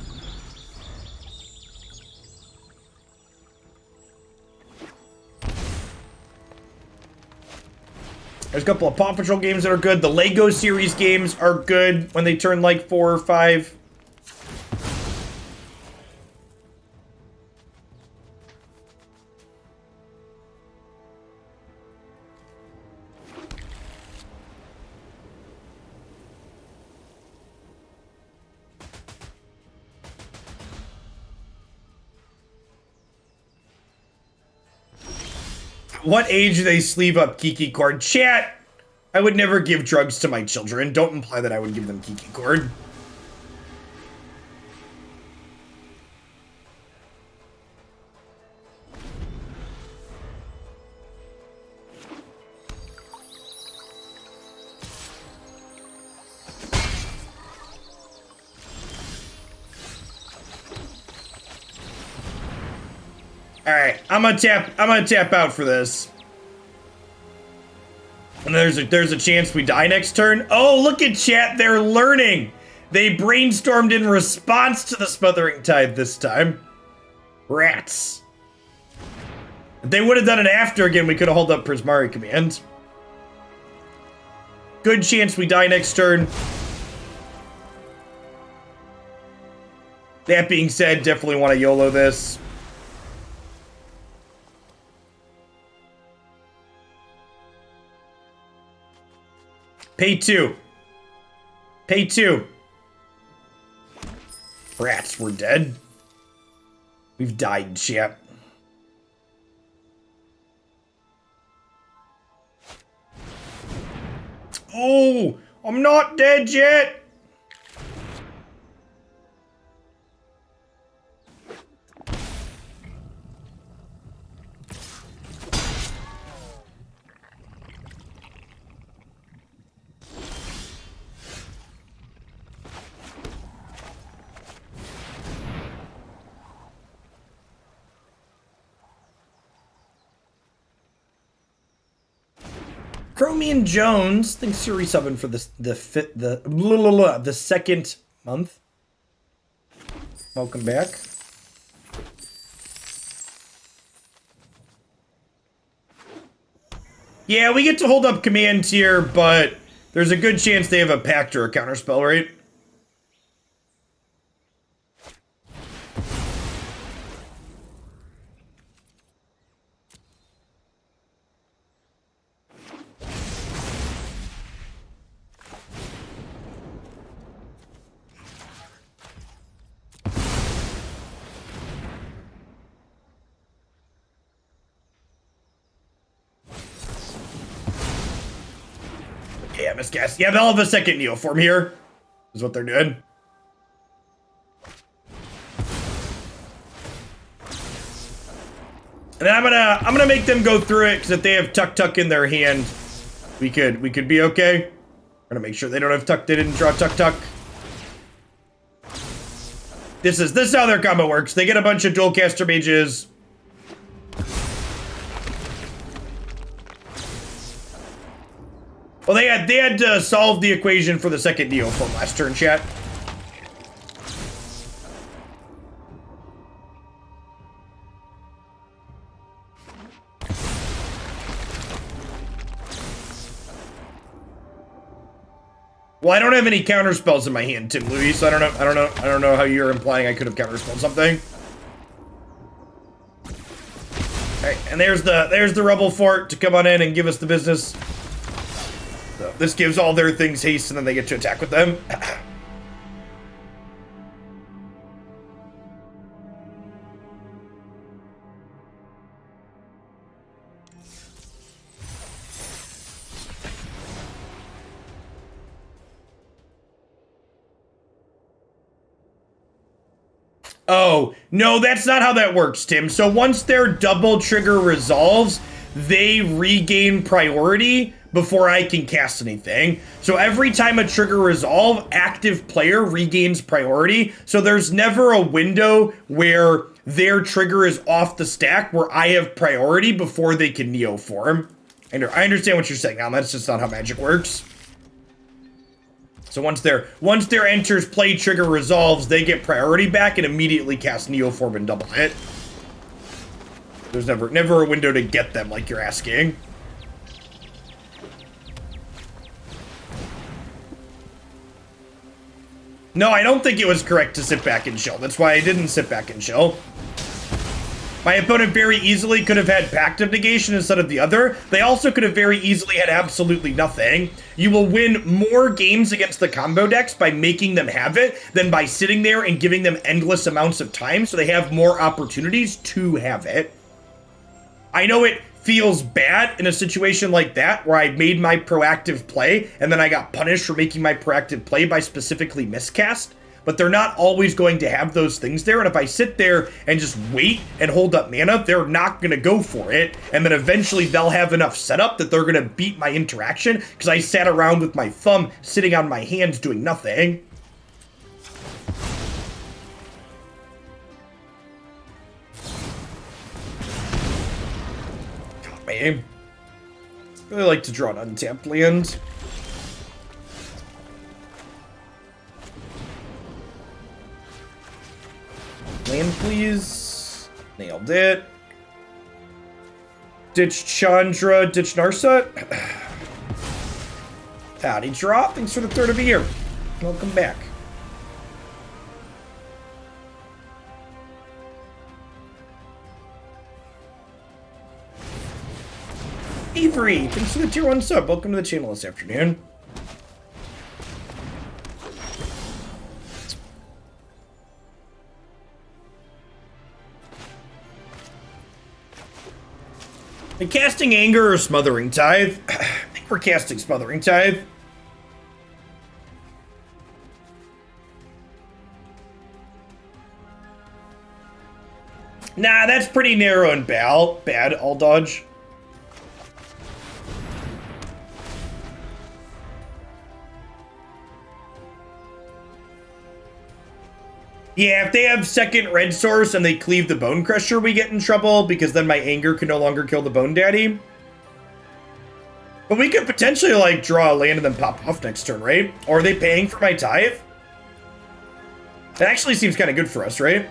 There's a couple of Paw Patrol games that are good. The Lego series games are good when they turn like 4 or 5. What age do they sleeve up Kiki cord? Chat! I would never give drugs to my children. Don't imply that I would give them Kiki cord. Alright, I'm gonna tap out for this. And there's a chance we die next turn. Oh, look at chat, they're learning. They brainstormed in response to the Smothering Tithe this time. Rats. If they would have done it after again, we could have held up Prismari Command. Good chance we die next turn. That being said, definitely want to YOLO this. Pay 2. Pay 2. Rats, we're dead. We've died, chat. Oh, I'm not dead yet. Chromian Jones, thanks for resubbing for the second month. Welcome back. Yeah, we get to hold up commands here, but there's a good chance they have a pact or a counterspell, right? Yeah, miscast. Yeah, they'll have a second Neoform here, is what they're doing. And then I'm gonna make them go through it, because if they have Tuck in their hand, we could be okay. I'm gonna make sure they don't have Tuck. They didn't draw Tuck. This is how their combo works. They get a bunch of dual caster mages. Well, they had to solve the equation for the second Neoform last turn, chat. Well, I don't have any counter spells in my hand, Tim Louis, so I don't know how you're implying I could have counterspelled something. Alright, and there's the Rebel Fort to come on in and give us the business. So this gives all their things haste, and then they get to attack with them. Oh, no, that's not how that works, Tim. So once their double trigger resolves, they regain priority before I can cast anything. So every time a trigger resolve, active player regains priority. So there's never a window where their trigger is off the stack where I have priority before they can neoform. And I understand what you're saying now. That's just not how Magic works. So once their enters play trigger resolves, they get priority back and immediately cast neoform and double hit. There's never a window to get them like you're asking. No, I don't think it was correct to sit back and chill. That's why I didn't sit back and chill. My opponent very easily could have had Pact of Negation instead of the other. They also could have very easily had absolutely nothing. You will win more games against the combo decks by making them have it than by sitting there and giving them endless amounts of time so they have more opportunities to have it. I know it feels bad in a situation like that where I made my proactive play and then I got punished for making my proactive play by specifically miscast. But they're not always going to have those things there. And if I sit there and just wait and hold up mana, they're not going to go for it. And then eventually they'll have enough setup that they're going to beat my interaction because I sat around with my thumb sitting on my hands doing nothing. God, man. I really like to draw an untapped land. Land, please. Nailed it. Ditch Chandra, ditch Narset. Howdy, draw. Thanks for the third of a year. Welcome back. Avery, thanks for the tier 1 sub. Welcome to the channel this afternoon. Are you casting Anger or Smothering Tithe? I think we're casting Smothering Tithe. Nah, that's pretty narrow and bad. I'll dodge. Yeah, if they have second red source and they cleave the Bone Crusher, we get in trouble because then my Anger can no longer kill the Bone Daddy. But we could potentially, like, draw a land and then pop off next turn, right? Or are they paying for my Tithe? That actually seems kind of good for us, right?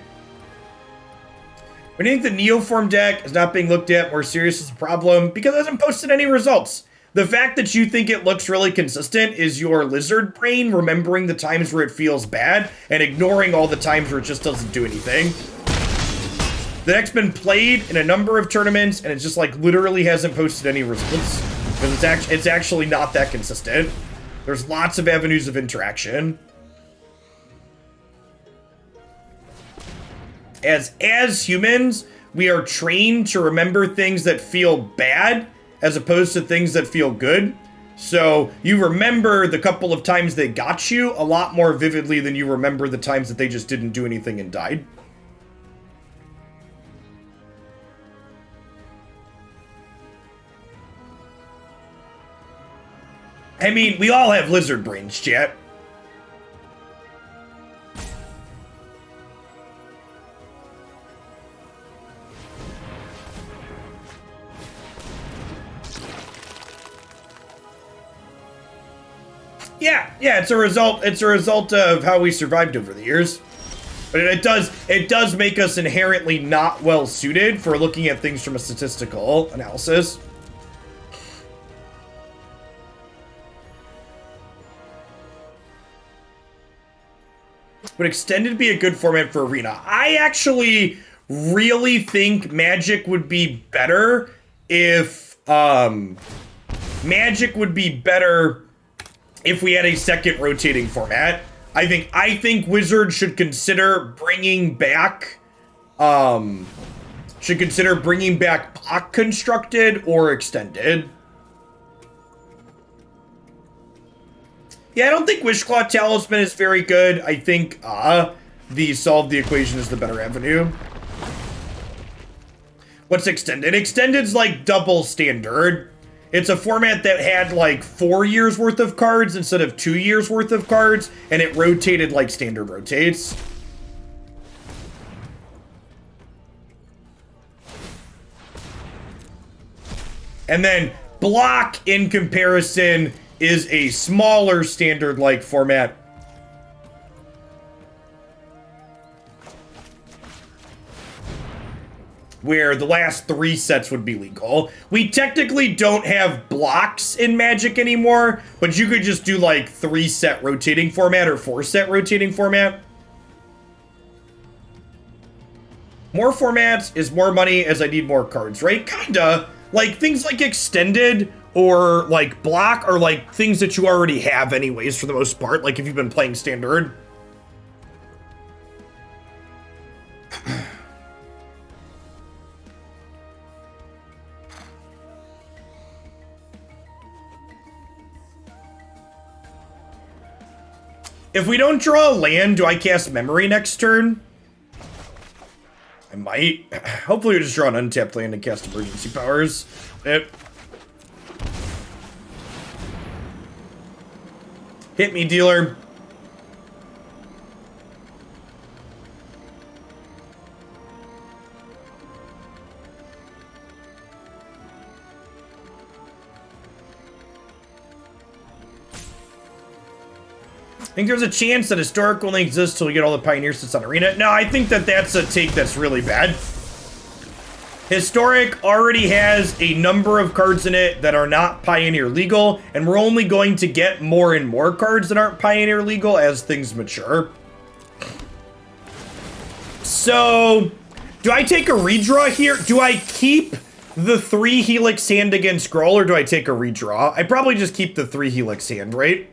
When you think the Neoform deck is not being looked at more serious as a problem because it hasn't posted any results. The fact that you think it looks really consistent is your lizard brain remembering the times where it feels bad and ignoring all the times where it just doesn't do anything. The deck's been played in a number of tournaments and it just like literally hasn't posted any results because it's actually not that consistent. There's lots of avenues of interaction. As humans, we are trained to remember things that feel bad as opposed to things that feel good. So you remember the couple of times they got you a lot more vividly than you remember the times that they just didn't do anything and died. I mean, we all have lizard brains, chat. Yeah, it's a result of how we survived over the years. But it does make us inherently not well suited for looking at things from a statistical analysis. Would Extended be a good format for Arena? I actually really think Magic would be better if if we had a second rotating format. I think Wizards should consider bringing back block constructed or extended. Yeah, I don't think Wishclaw Talisman is very good. I think the Solve the Equation is the better avenue. What's Extended? Extended's like double Standard. It's a format that had like 4 years worth of cards instead of 2 years worth of cards, and it rotated like Standard rotates. And then Block, in comparison, is a smaller Standard-like format. Where the last 3 sets would be legal. We technically don't have blocks in Magic anymore, but you could just do like 3-set rotating format or 4-set rotating format. More formats is more money as I need more cards, right? Kinda. Like things like Extended or like Block are like things that you already have anyways for the most part, like if you've been playing Standard. If we don't draw a land, do I cast Memory next turn? I might. Hopefully we just draw an untapped land and cast Emergency Powers. Hit me, dealer. I think there's a chance that Historic only exists till we get all the Pioneers to Sun Arena. No, I think that that's a take that's really bad. Historic already has a number of cards in it that are not Pioneer legal, and we're only going to get more and more cards that aren't Pioneer legal as things mature. So, do I take a redraw here? Do I keep the 3 Helix hand against Gruul, or do I take a redraw? I probably just keep the 3 Helix hand, right?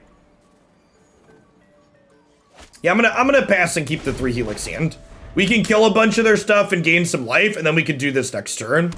Yeah, I'm gonna pass and keep the 3 Helix hand. We can kill a bunch of their stuff and gain some life, and then we can do this next turn.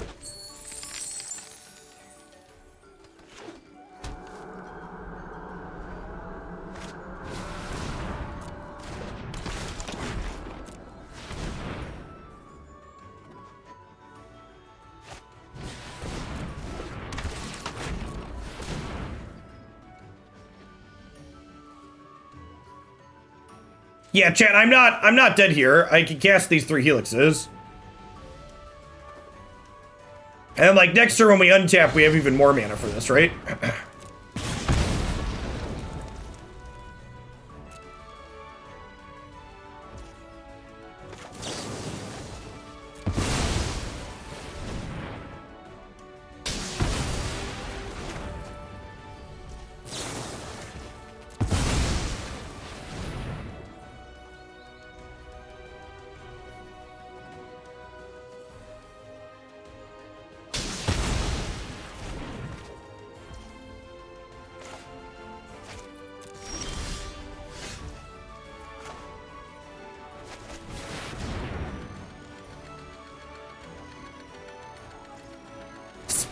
Yeah, chat, I'm not dead here. I can cast these 3 Helixes. And then, like, next turn when we untap, we have even more mana for this, right?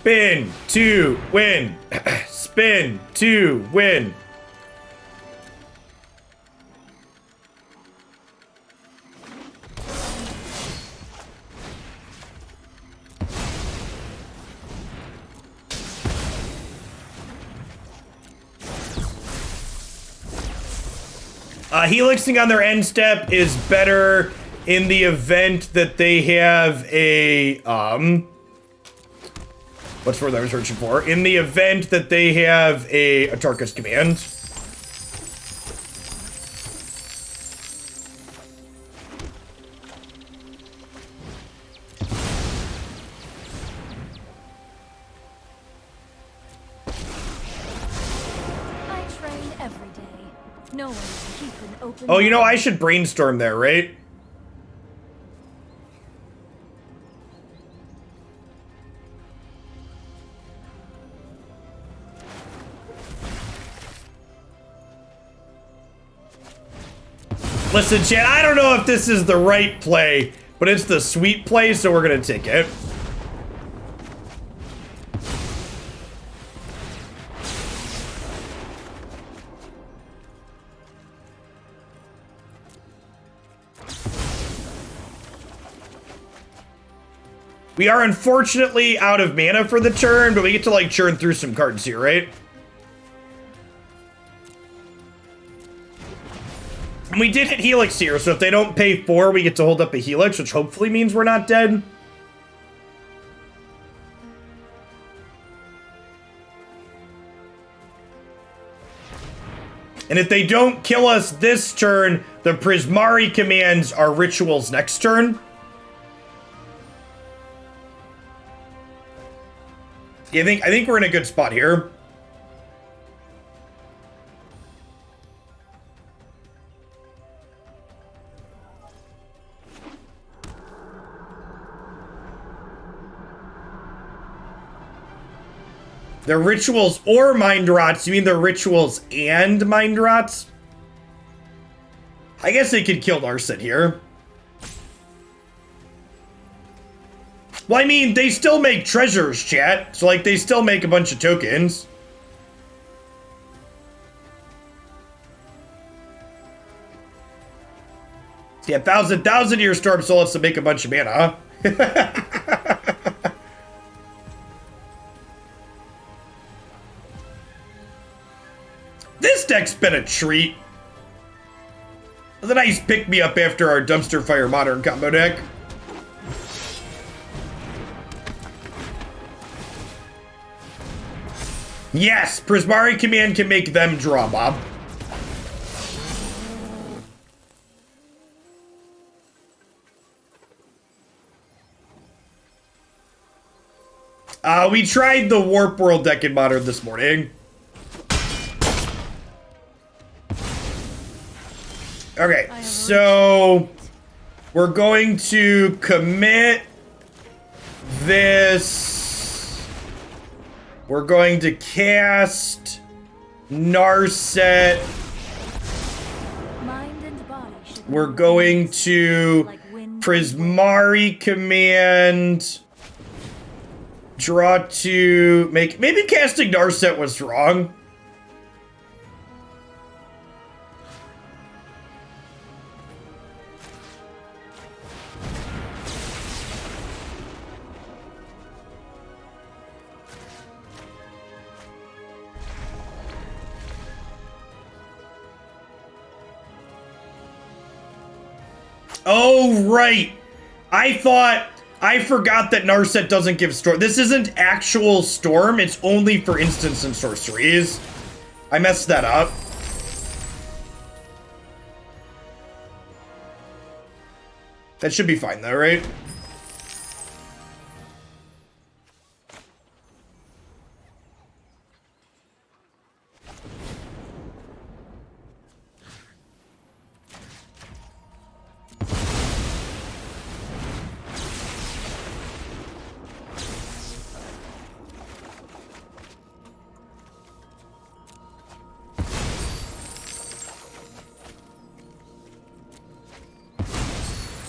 Spin to win. Spin to win. Helixing on their end step is better in the event that they have a, what's the word I was searching for? In the event that they have a Atarka's Command. I train every day. No one can keep an open. Oh, you know, I should brainstorm there, right? Listen, chat, I don't know if this is the right play, but it's the sweet play, so we're gonna take it. We are unfortunately out of mana for the turn, but we get to like churn through some cards here, right? And we did hit Helix here, so if they don't pay 4, we get to hold up a Helix, which hopefully means we're not dead. And if they don't kill us this turn, the Prismari commands our rituals next turn. Yeah, I think we're in a good spot here. The rituals or mind rots? You mean the rituals and mind rots? I guess they could kill Narset here. Well, I mean, they still make treasures, chat. So, like, they still make a bunch of tokens. Yeah, 1,000 year storm still lets them make a bunch of mana. This deck's been a treat. It was a nice pick-me-up after our Dumpster Fire Modern combo deck. Yes, Prismari Command can make them draw, Bob. We tried the Warp World deck in Modern this morning. Okay, so we're going to commit this. We're going to cast Narset. Mind and body should We're going to Prismari Command. Draw to make. Maybe casting Narset was wrong. Oh, right. I forgot that Narset doesn't give Storm. This isn't actual Storm. It's only for instants and sorceries. I messed that up. That should be fine though, right?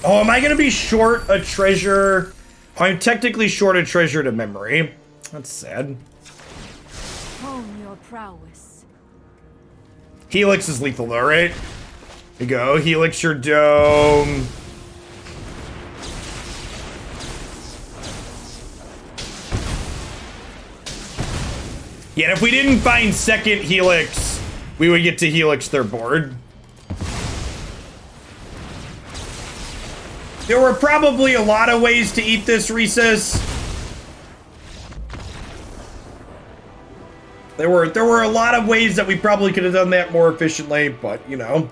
Oh, am I going to be short a treasure? I'm technically short a treasure to memory. That's sad. hone your prowess. Helix is lethal though, right? Here you go. Helix your dome. Yeah, and if we didn't find second Helix, we would get to Helix their board. There were probably a lot of ways to eat this, Recess. There were a lot of ways that we probably could have done that more efficiently, but, you know.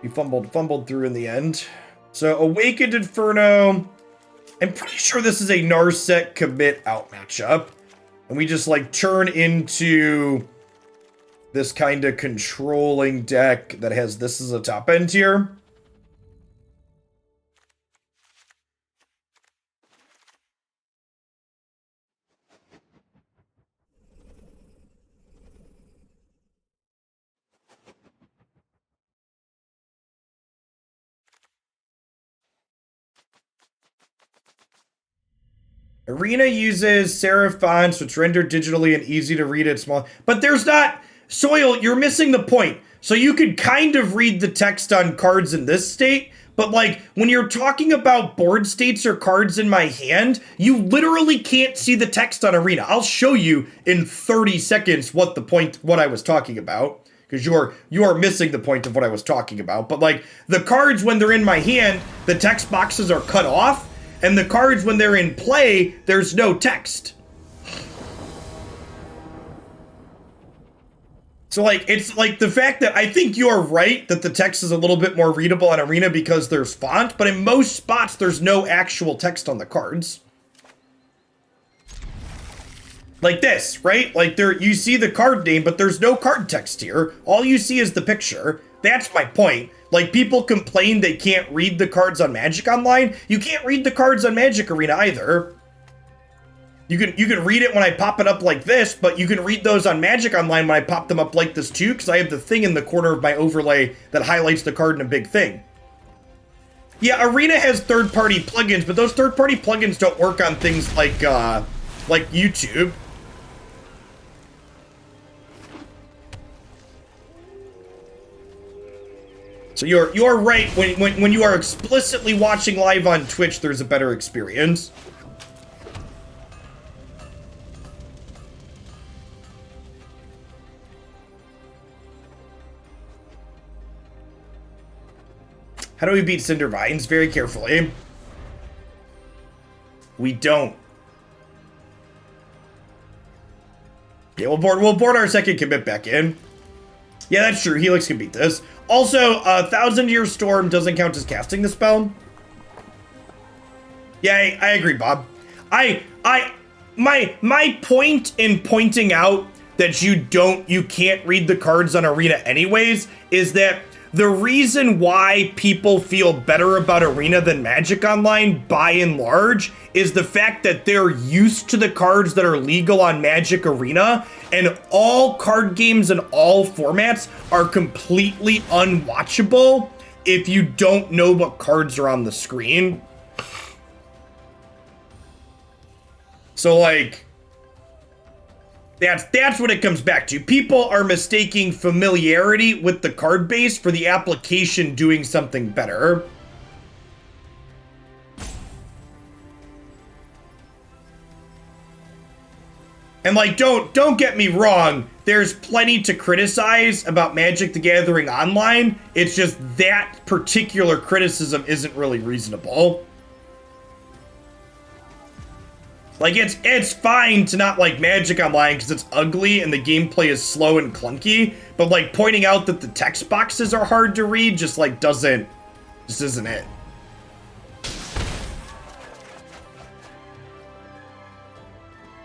We fumbled through in the end. So, Awakened Inferno. I'm pretty sure this is a Narset commit out matchup. And we just, like, turn into this kind of controlling deck that has this as a top end tier. Arena uses serif fonts, which render digitally and easy to read at small. But there's not... Soil, you're missing the point. So you could kind of read the text on cards in this state, But like when you're talking about board states or cards in my hand, you literally can't see the text on Arena. I'll show you in 30 seconds what I was talking about, because you're missing the point of what I was talking about. But like the cards when they're in my hand, the text boxes are cut off, and the cards when they're in play, there's no text. So, like, it's like the fact that I think you're right that the text is a little bit more readable on Arena because there's font, but in most spots, there's no actual text on the cards. Like this, right? Like, you see the card name, but there's no card text here. All you see is the picture. That's my point. Like, people complain they can't read the cards on Magic Online. You can't read the cards on Magic Arena either. You can read it when I pop it up like this, but you can read those on Magic Online when I pop them up like this too, because I have the thing in the corner of my overlay that highlights the card in a big thing. Yeah, Arena has third-party plugins, but those third-party plugins don't work on things like YouTube. So you're right, when you are explicitly watching live on Twitch, there's a better experience. How do we beat Cinder Vines? Very carefully. We don't. Yeah, we'll board our second commit back in. Yeah, that's true. Helix can beat this. Also, 1,000-Year Storm doesn't count as casting the spell. Yeah, I agree, Bob. My point in pointing out that you can't read the cards on Arena anyways is that the reason why people feel better about Arena than Magic Online, by and large, is the fact that they're used to the cards that are legal on Magic Arena, and all card games in all formats are completely unwatchable if you don't know what cards are on the screen. So, like, that's what it comes back to. People are mistaking familiarity with the card base for the application doing something better. And like, don't get me wrong, there's plenty to criticize about Magic the Gathering Online. It's just that particular criticism isn't really reasonable. Like, it's fine to not like Magic Online because it's ugly and the gameplay is slow and clunky, but like pointing out that the text boxes are hard to read just isn't it.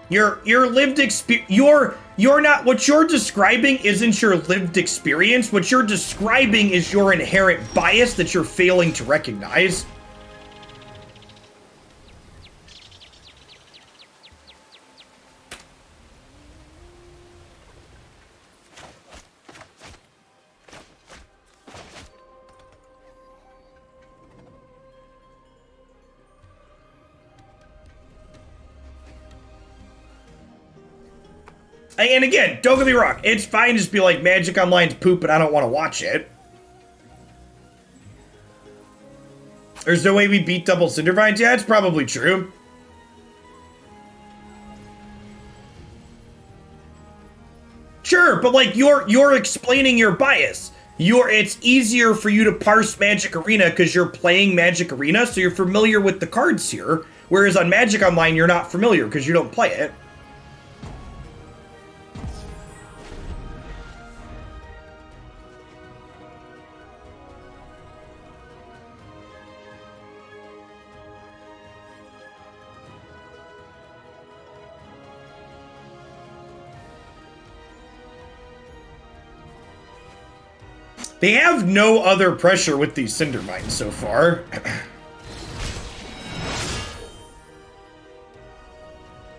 Your lived experience, you're not, what you're describing isn't your lived experience. What you're describing is your inherent bias that you're failing to recognize. And again, don't get me wrong, it's fine to just be like, Magic Online's poop and I don't want to watch it. There's no way we beat double Cinder Vines? Yeah, it's probably true. Sure, but like, you're explaining your bias. It's easier for you to parse Magic Arena because you're playing Magic Arena, so you're familiar with the cards here. Whereas on Magic Online, you're not familiar because you don't play it. They have no other pressure with these Cinder Vines so far.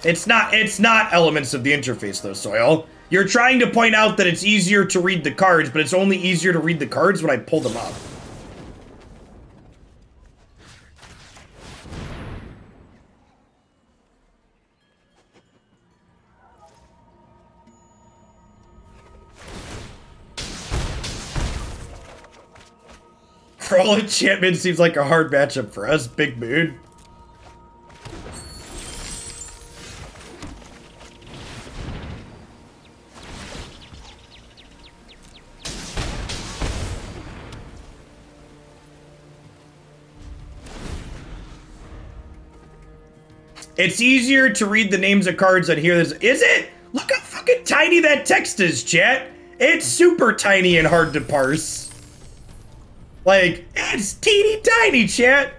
It's not elements of the interface though, Soil. You're trying to point out that it's easier to read the cards, but it's only easier to read the cards when I pull them up. Troll enchantment seems like a hard matchup for us. Big mood. It's easier to read the names of cards on here. Is it? Look how fucking tiny that text is, chat. It's super tiny and hard to parse. Like, it's teeny tiny, chat.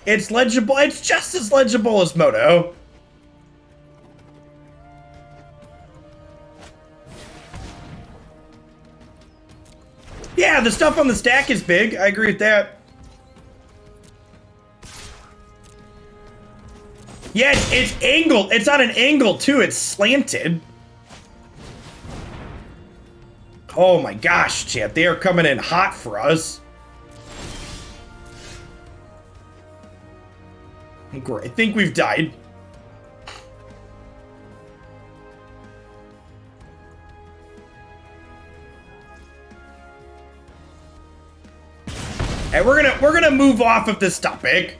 It's legible. It's just as legible as Moto. Yeah, the stuff on the stack is big. I agree with that. Yeah, it's angled. It's on an angle, too. It's slanted. Oh my gosh, chat. They are coming in hot for us. I think we've died. And we're gonna move off of this topic.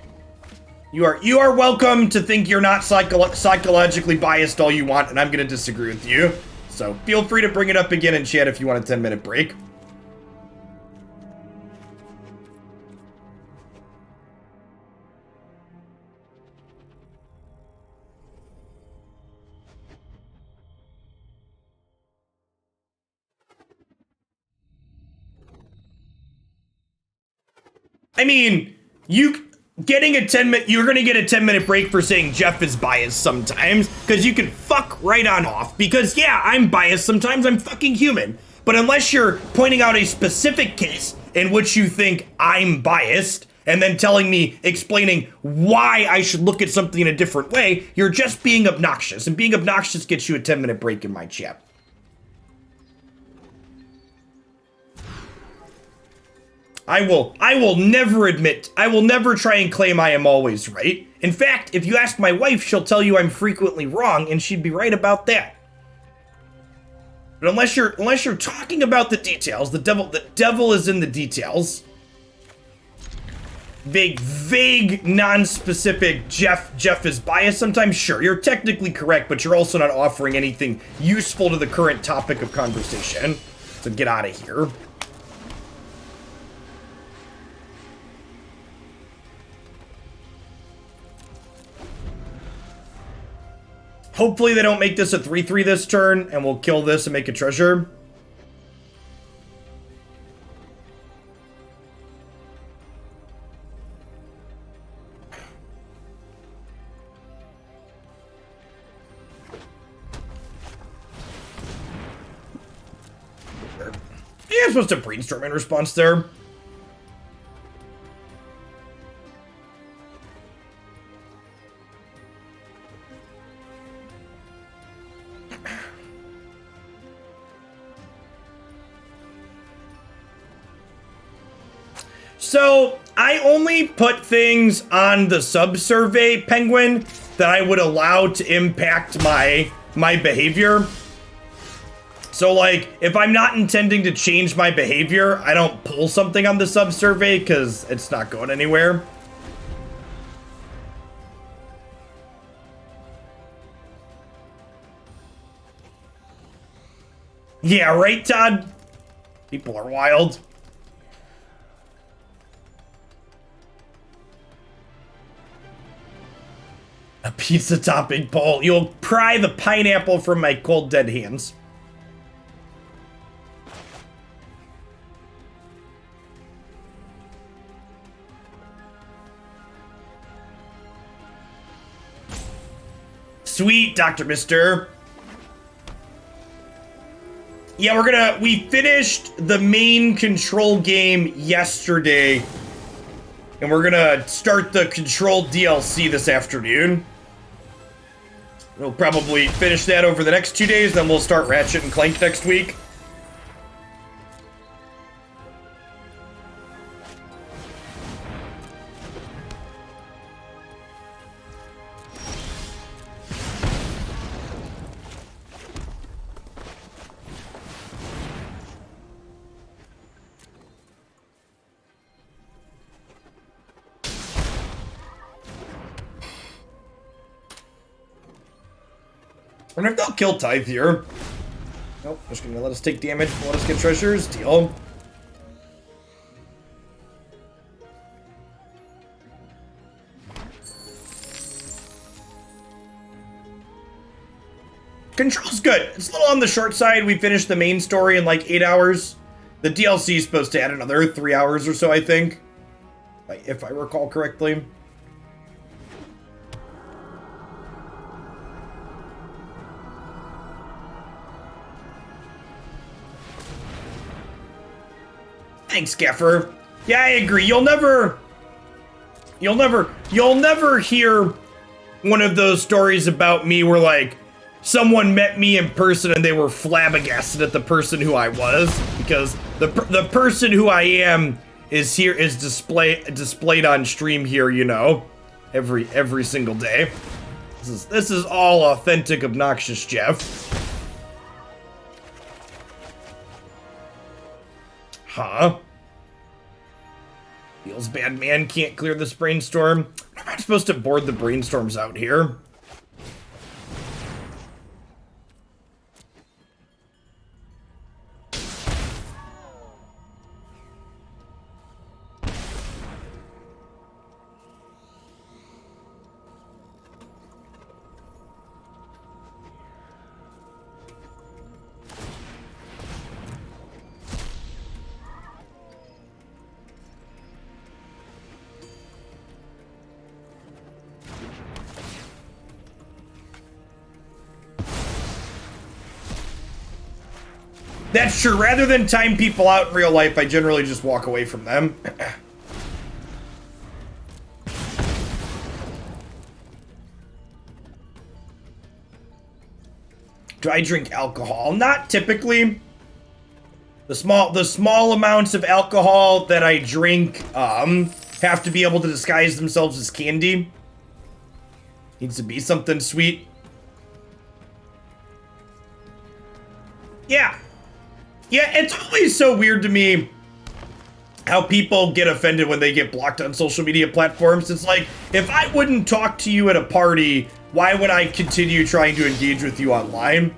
You are welcome to think you're not psychologically biased all you want, and I'm gonna disagree with you. So feel free to bring it up again in chat if you want a 10-minute break. I mean, you're gonna get a 10-minute break for saying Jeff is biased sometimes, because you can fuck right on off, because yeah, I'm biased sometimes, I'm fucking human. But unless you're pointing out a specific case in which you think I'm biased, and then explaining why I should look at something in a different way, you're just being obnoxious, and being obnoxious gets you a 10-minute break in my chat. I will never try and claim I am always right. In fact, if you ask my wife, she'll tell you I'm frequently wrong, and she'd be right about that. But unless you're talking about the details, the devil is in the details. Vague, non-specific Jeff is biased sometimes, sure, you're technically correct, but you're also not offering anything useful to the current topic of conversation. So get out of here. Hopefully they don't make this a 3/3 this turn, and we'll kill this and make a treasure. Yeah, I'm supposed to brainstorm in response there. So, I only put things on the sub-survey, Penguin, that I would allow to impact my behavior. So, like, if I'm not intending to change my behavior, I don't pull something on the sub-survey, because it's not going anywhere. Yeah, right, Todd? People are wild. A pizza topping poll. You'll pry the pineapple from my cold dead hands. Sweet, Dr. Mister. Yeah, we finished the main control game yesterday. And we're gonna start the control DLC this afternoon. We'll probably finish that over the next 2 days, then we'll start Ratchet and Clank next week. wonder if they'll kill Tithe here. Nope, just gonna let us take damage, let us get treasures, deal. Control's good. It's a little on the short side. We finished the main story in like 8 hours. The DLC is supposed to add another 3 hours or so, I think. If I recall correctly. Thanks, Gaffer. Yeah, I agree. You'll never hear one of those stories about me where like someone met me in person and they were flabbergasted at the person who I was, because the person who I am is displayed on stream here, you know, every single day. This is all authentic, obnoxious Jeff. Huh? Feels bad man can't clear this brainstorm. I'm not supposed to board the brainstorms out here. That's true. Rather than time people out in real life, I generally just walk away from them. Do I drink alcohol? Not typically. The small amounts of alcohol that I drink have to be able to disguise themselves as candy. Needs to be something sweet. Yeah. Yeah, it's always so weird to me how people get offended when they get blocked on social media platforms. It's like, if I wouldn't talk to you at a party, why would I continue trying to engage with you online?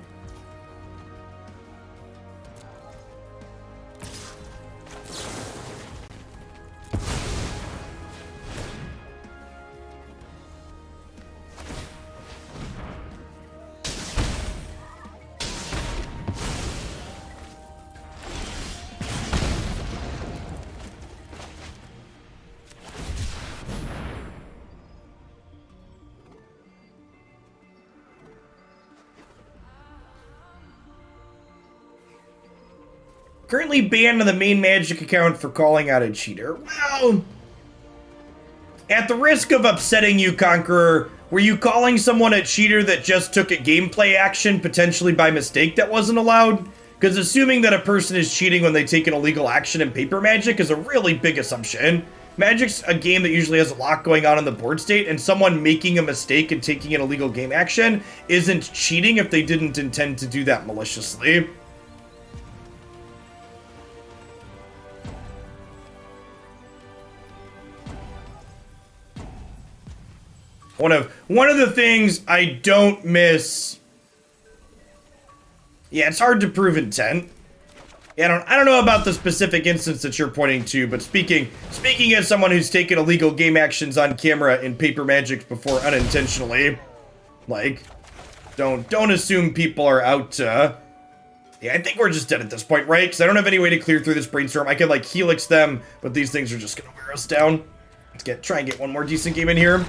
Currently banned on the main Magic account for calling out a cheater. Well, at the risk of upsetting you, Conqueror, were you calling someone a cheater that just took a gameplay action, potentially by mistake, that wasn't allowed? Because assuming that a person is cheating when they take an illegal action in Paper Magic is a really big assumption. Magic's a game that usually has a lot going on in the board state, and someone making a mistake and taking an illegal game action isn't cheating if they didn't intend to do that maliciously. One of the things I don't miss. Yeah, it's hard to prove intent. Yeah, I don't know about the specific instance that you're pointing to, but speaking as someone who's taken illegal game actions on camera in Paper Magic before unintentionally, like, don't assume people are out to. Yeah, I think we're just dead at this point, right? Because I don't have any way to clear through this brainstorm. I could like helix them, but these things are just gonna wear us down. Let's try and get one more decent game in here.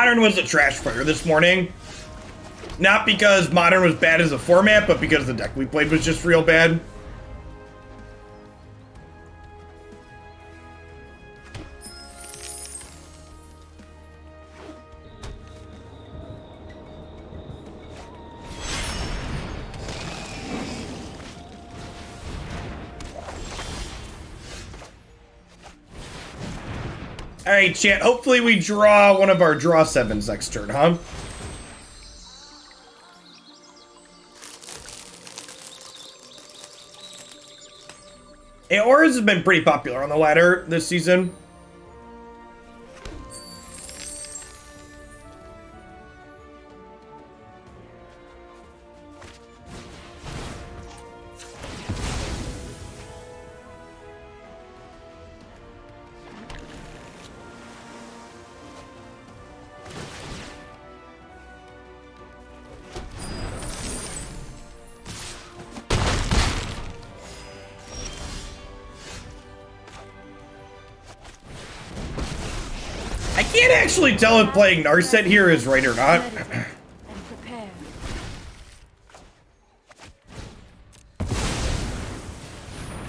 Modern was a trash fire this morning. Not because Modern was bad as a format, but because the deck we played was just real bad. Alright, chat. Hopefully we draw one of our draw 7s next turn, huh? Hey, Auras has been pretty popular on the ladder this season. I can't actually tell if playing Narset here is right or not.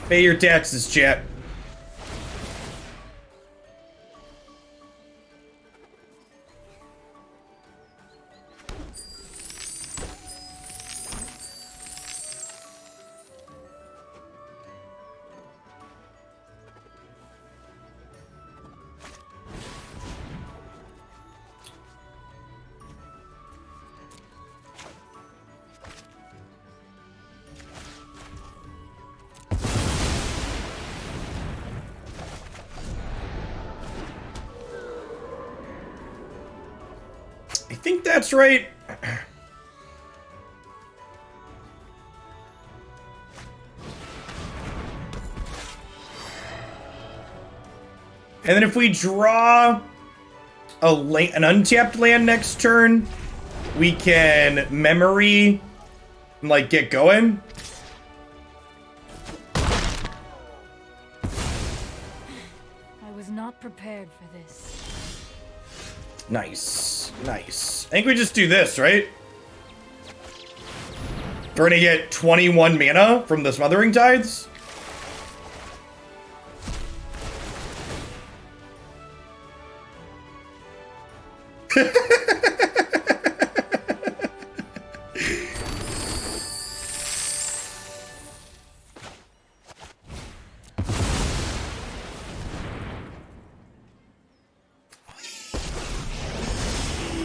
Pay your taxes, chat. I think that's right. And then if we draw an untapped land next turn, we can memory and like get going. I was not prepared for this. Nice, nice. I think we just do this, right? We're gonna get 21 mana from the Smothering Tithes.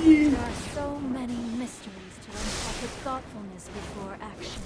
There are so many mysteries to unpack with thoughtfulness before action.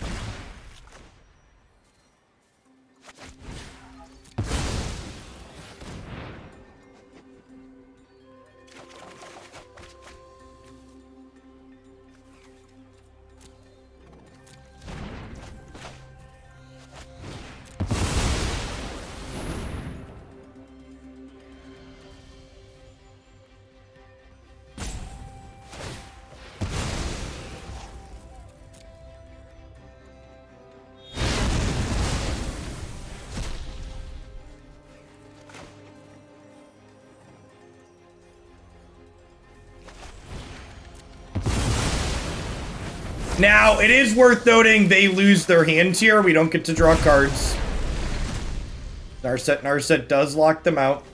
Now, it is worth noting they lose their hand here. We don't get to draw cards. Narset does lock them out.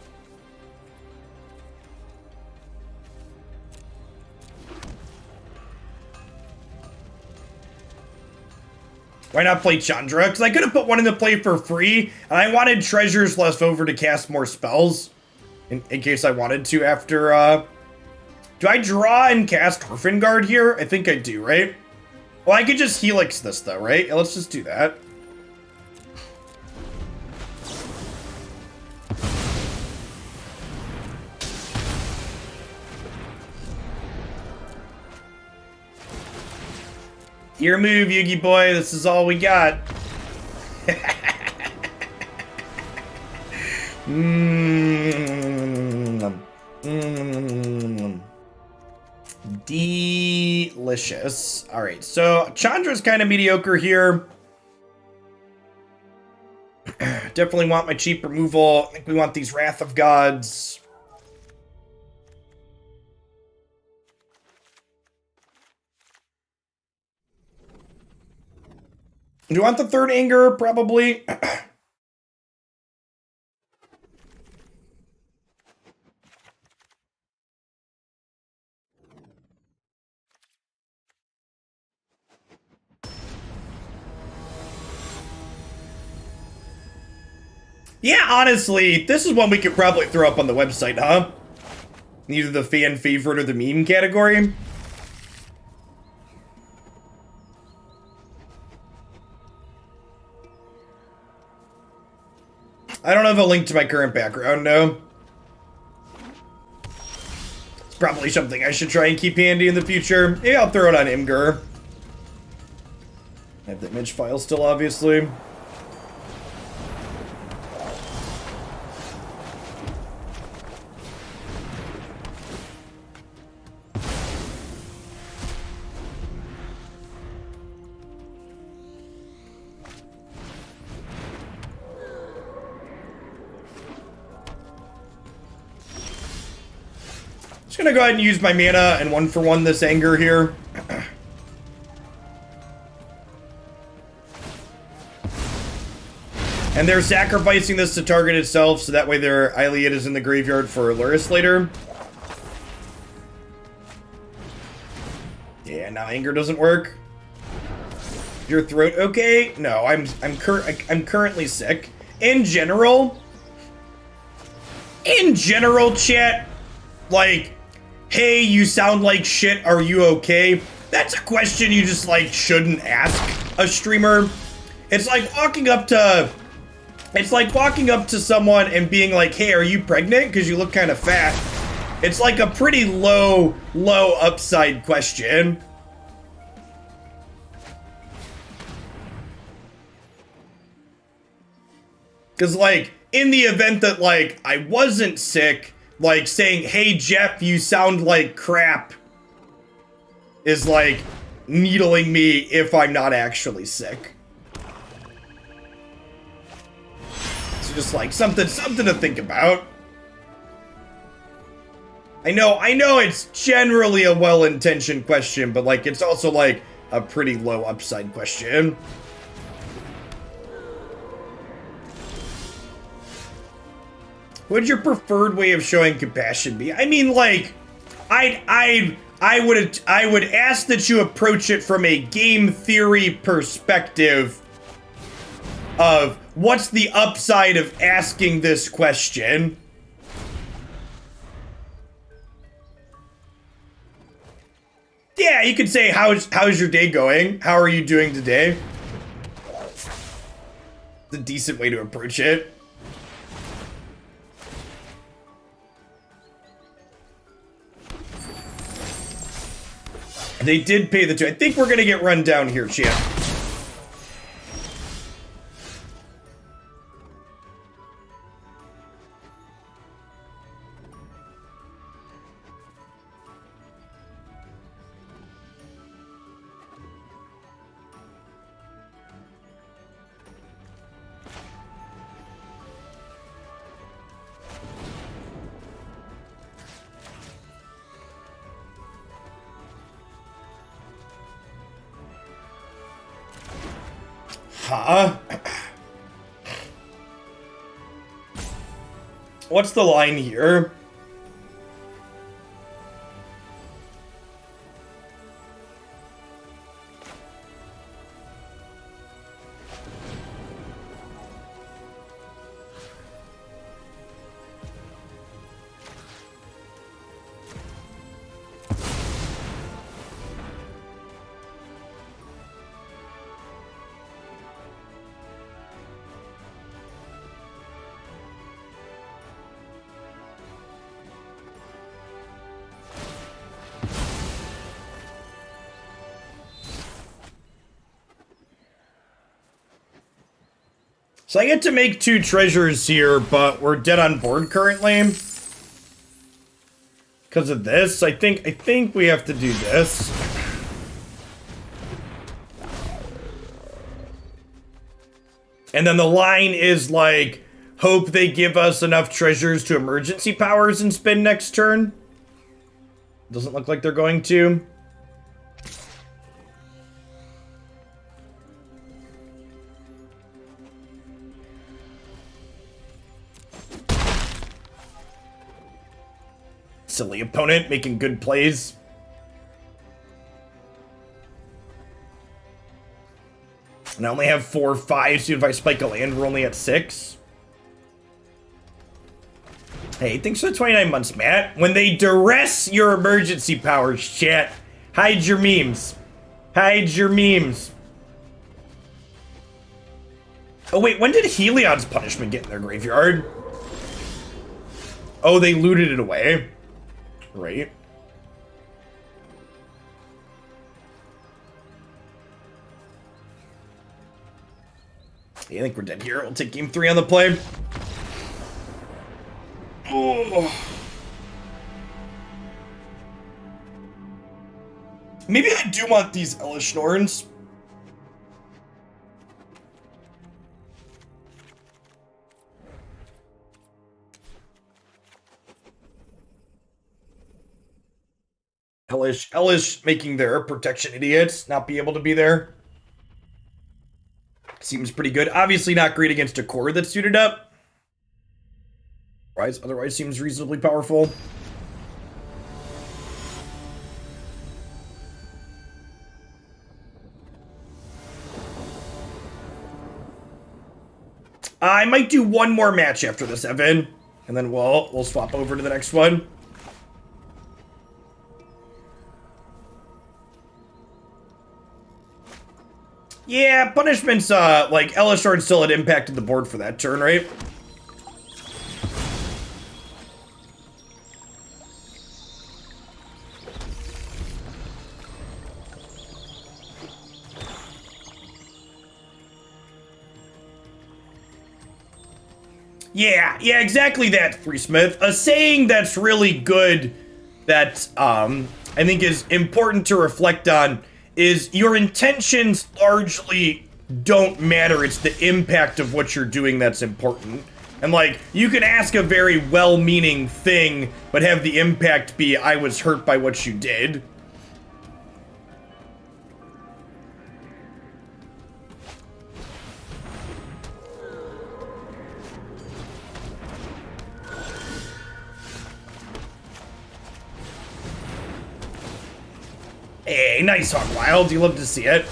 Why not play Chandra? Because I could have put one into play for free, and I wanted treasures left over to cast more spells. In case I wanted to after, Do I draw and cast Orphanguard here? I think I do, right? Well, I could just Helix this, though, right? Yeah, let's just do that. Your move, Yugi boy. This is all we got. Delicious. All right, so Chandra's kind of mediocre here. Definitely want my cheap removal. I think we want these Wrath of Gods. Do you want the third anger? Probably. Yeah, honestly, this is one we could probably throw up on the website, huh? Either the fan favorite or the meme category. I don't have a link to my current background, no. It's probably something I should try and keep handy in the future. Maybe I'll throw it on Imgur. I have the image file still, obviously. Just gonna go ahead and use my mana and 1-for-1 this anger here. And they're sacrificing this to target itself, so that way their Iliad is in the graveyard for Luris later. Yeah, now anger doesn't work. Your throat okay? No, I'm currently sick. In general, chat, like, hey, you sound like shit, are you okay? That's a question you just, like, shouldn't ask a streamer. It's like walking up to someone and being like, hey, are you pregnant? Because you look kind of fat. It's like a pretty low upside question. Because, like, in the event that, like, I wasn't sick, like, saying, hey, Jeff, you sound like crap, is, like, needling me if I'm not actually sick. So just, like, something to think about. I know it's generally a well-intentioned question, but, like, it's also, like, a pretty low upside question. What'd your preferred way of showing compassion be? I mean, like, I would ask that you approach it from a game theory perspective of what's the upside of asking this question. Yeah, you could say, how's your day going? How are you doing today? It's a decent way to approach it. They did pay the two. I think we're gonna get run down here, champ. Huh? What's the line here? So I get to make 2 treasures here, but we're dead on board currently. Because of this, I think we have to do this. And then the line is like, hope they give us enough treasures to emergency powers and spin next turn. Doesn't look like they're going to. silly opponent making good plays. And I only have 4 or 5, so if I spike a land, we're only at 6. Hey, thanks for the 29 months, Matt. When they duress your emergency powers, chat, hide your memes. Hide your memes. Oh, wait, when did Heliod's punishment get in their graveyard? Oh, they looted it away. Right. Yeah, I think we're dead here. We'll take game 3 on the play. Oh. Maybe I do want these Elesh Norns. Elesh making their protection idiots not be able to be there. Seems pretty good. Obviously not great against a core that's suited up. Otherwise seems reasonably powerful. I might do one more match after this, Evan, and then we'll swap over to the next one. Yeah, punishments, like, Elesh Norn still had impacted the board for that turn, right? Yeah, exactly that, Free Smith. A saying that's really good that, I think is important to reflect on is your intentions largely don't matter. It's the impact of what you're doing that's important. And, like, you can ask a very well-meaning thing, but have the impact be, I was hurt by what you did. Hey, nice Hog Wild. You love to see it.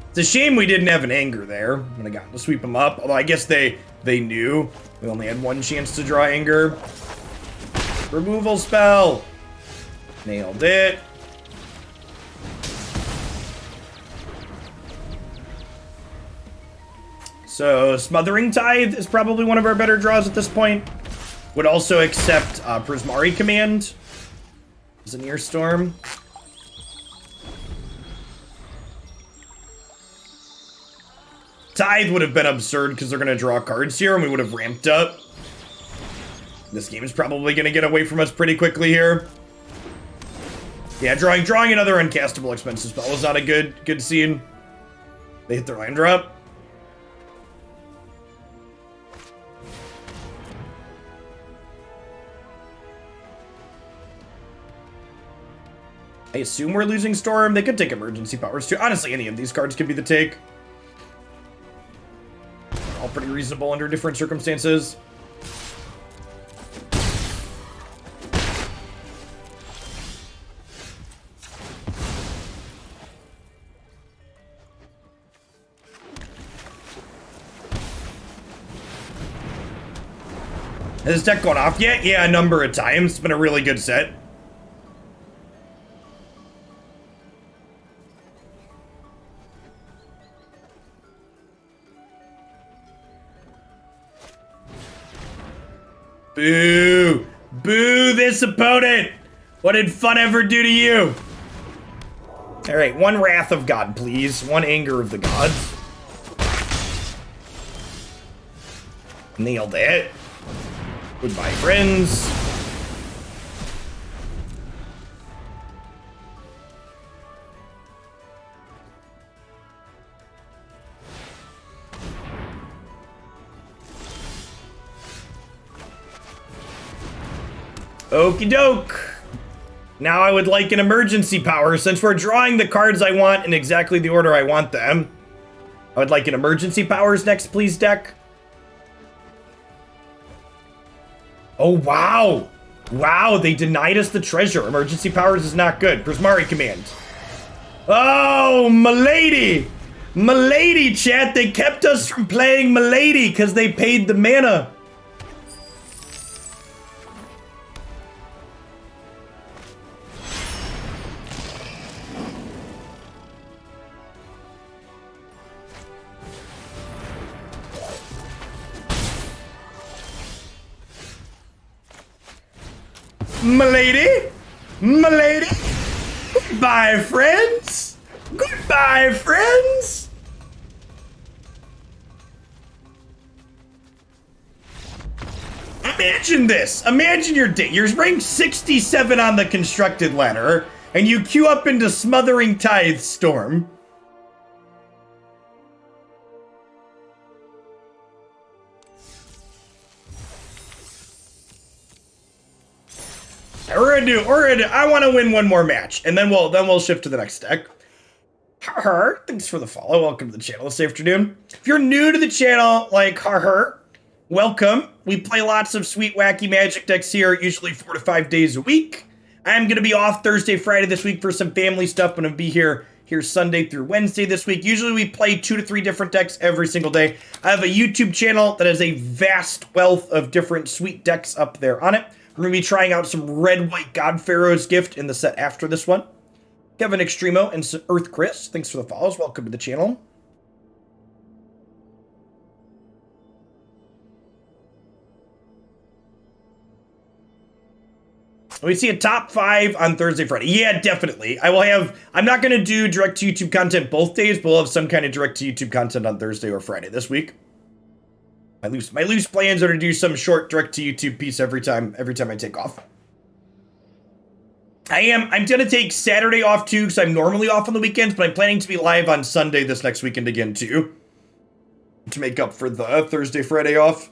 It's a shame we didn't have an anger there when I got to sweep them up. Although I guess they knew. We only had one chance to draw anger. Removal spell. Nailed it. So Smothering Tithe is probably one of our better draws at this point. Would also accept Prismari Command. It's a near storm. Tithe would have been absurd because they're going to draw cards here and we would have ramped up. This game is probably going to get away from us pretty quickly here. Yeah, drawing another uncastable expensive spell was not a good scene. They hit their land drop. I assume we're losing Storm. They could take emergency powers too. Honestly, any of these cards could be the take. All pretty reasonable under different circumstances. Has this deck gone off yet? Yeah, a number of times. It's been a really good set. Boo! Boo this opponent! What did fun ever do to you? Alright, one Wrath of God, please. One Anger of the Gods. Nailed it. Goodbye, friends. Okie doke. Now I would like an emergency power. Since we're drawing the cards I want in exactly the order I want them, I would like an emergency powers next, please, deck. Oh, wow. Wow, they denied us the treasure. Emergency powers is not good. Prismari Command. Oh, Milady! Milady, chat. They kept us from playing Milady because they paid the mana. Milady? Milady? Goodbye, friends! Goodbye, friends! Imagine this. Imagine your day. You're ranked 67 on the constructed ladder, and you queue up into Smothering Tithe Storm. I want to win one more match, and then we'll shift to the next deck. Thanks for the follow. Welcome to the channel this afternoon. If you're new to the channel, like welcome. We play lots of sweet, wacky Magic decks here, usually 4 to 5 days a week. I'm gonna be off Thursday, Friday this week for some family stuff. I'm gonna be here Sunday through Wednesday this week. Usually we play 2 to 3 different decks every single day. I have a YouTube channel that has a vast wealth of different sweet decks up there on it. We're going to be trying out some Red-White God Pharaoh's Gift in the set after this one. Kevin Extremo and Earth Chris, thanks for the follows. Welcome to the channel. We see a top 5 on Thursday, Friday. Yeah, definitely. I'm not going to do direct to YouTube content both days, but we'll have some kind of direct to YouTube content on Thursday or Friday this week. My loose plans are to do some short direct to YouTube piece every time I take off. I'm gonna take Saturday off too, because I'm normally off on the weekends, but I'm planning to be live on Sunday this next weekend again too, to make up for the Thursday, Friday off.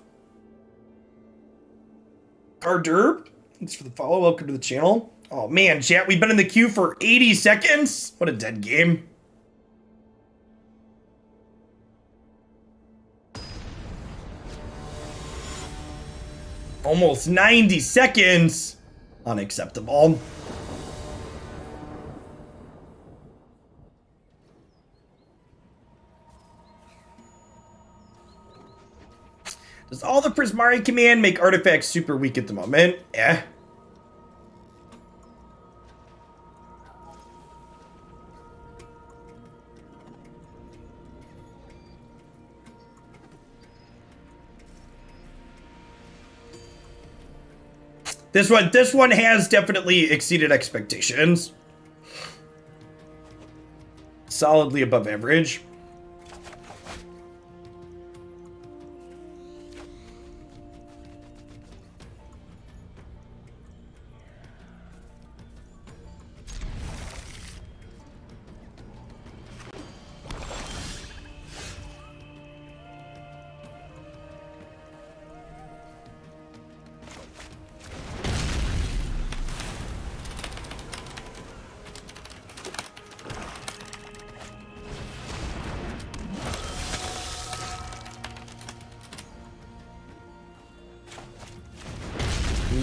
Carderb, thanks for the follow. Welcome to the channel. Oh man, chat, we've been in the queue for 80 seconds. What a dead game. Almost 90 seconds. Unacceptable. Does all the Prismari Command make artifacts super weak at the moment? Eh. This one has definitely exceeded expectations. Solidly above average.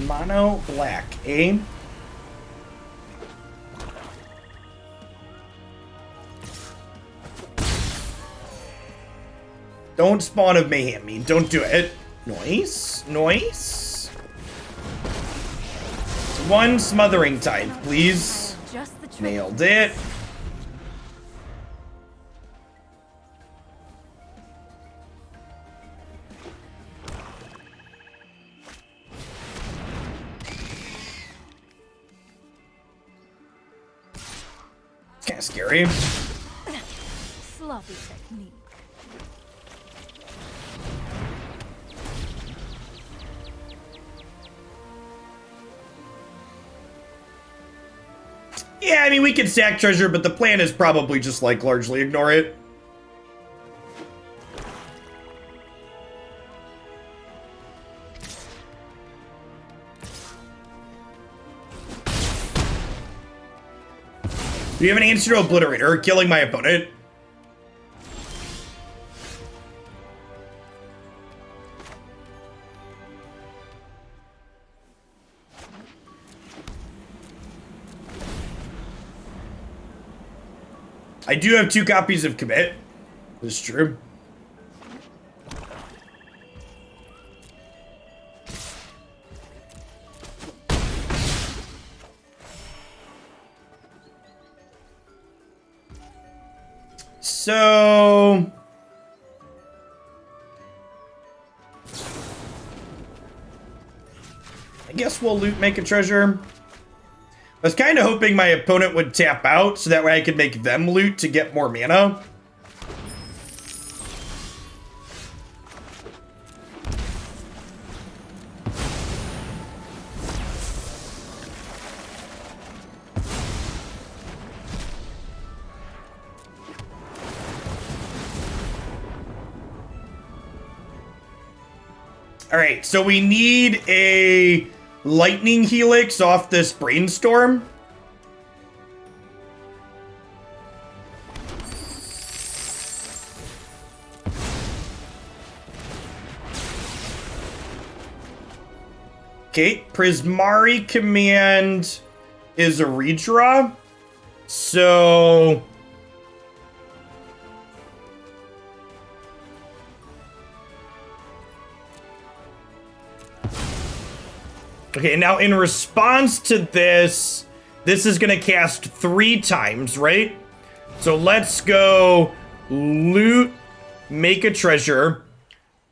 Mono black, eh? Don't spawn of mayhem me. Don't do it. Nice. Nice. One Smothering Tithe, please. Nailed it. Kind of scary. Sloppy technique. Yeah, I mean, we could sack treasure, but the plan is probably just, like, largely ignore it. Do you have an answer to Obliterator, killing my opponent? I do have 2 copies of Commit. That's true. So... I guess we'll loot make a treasure. I was kind of hoping my opponent would tap out so that way I could make them loot to get more mana. All right, so we need a Lightning Helix off this Brainstorm. Okay, Prismari Command is a redraw. So... okay, now in response to this, this is going to cast 3 times, right? So let's go loot, make a treasure.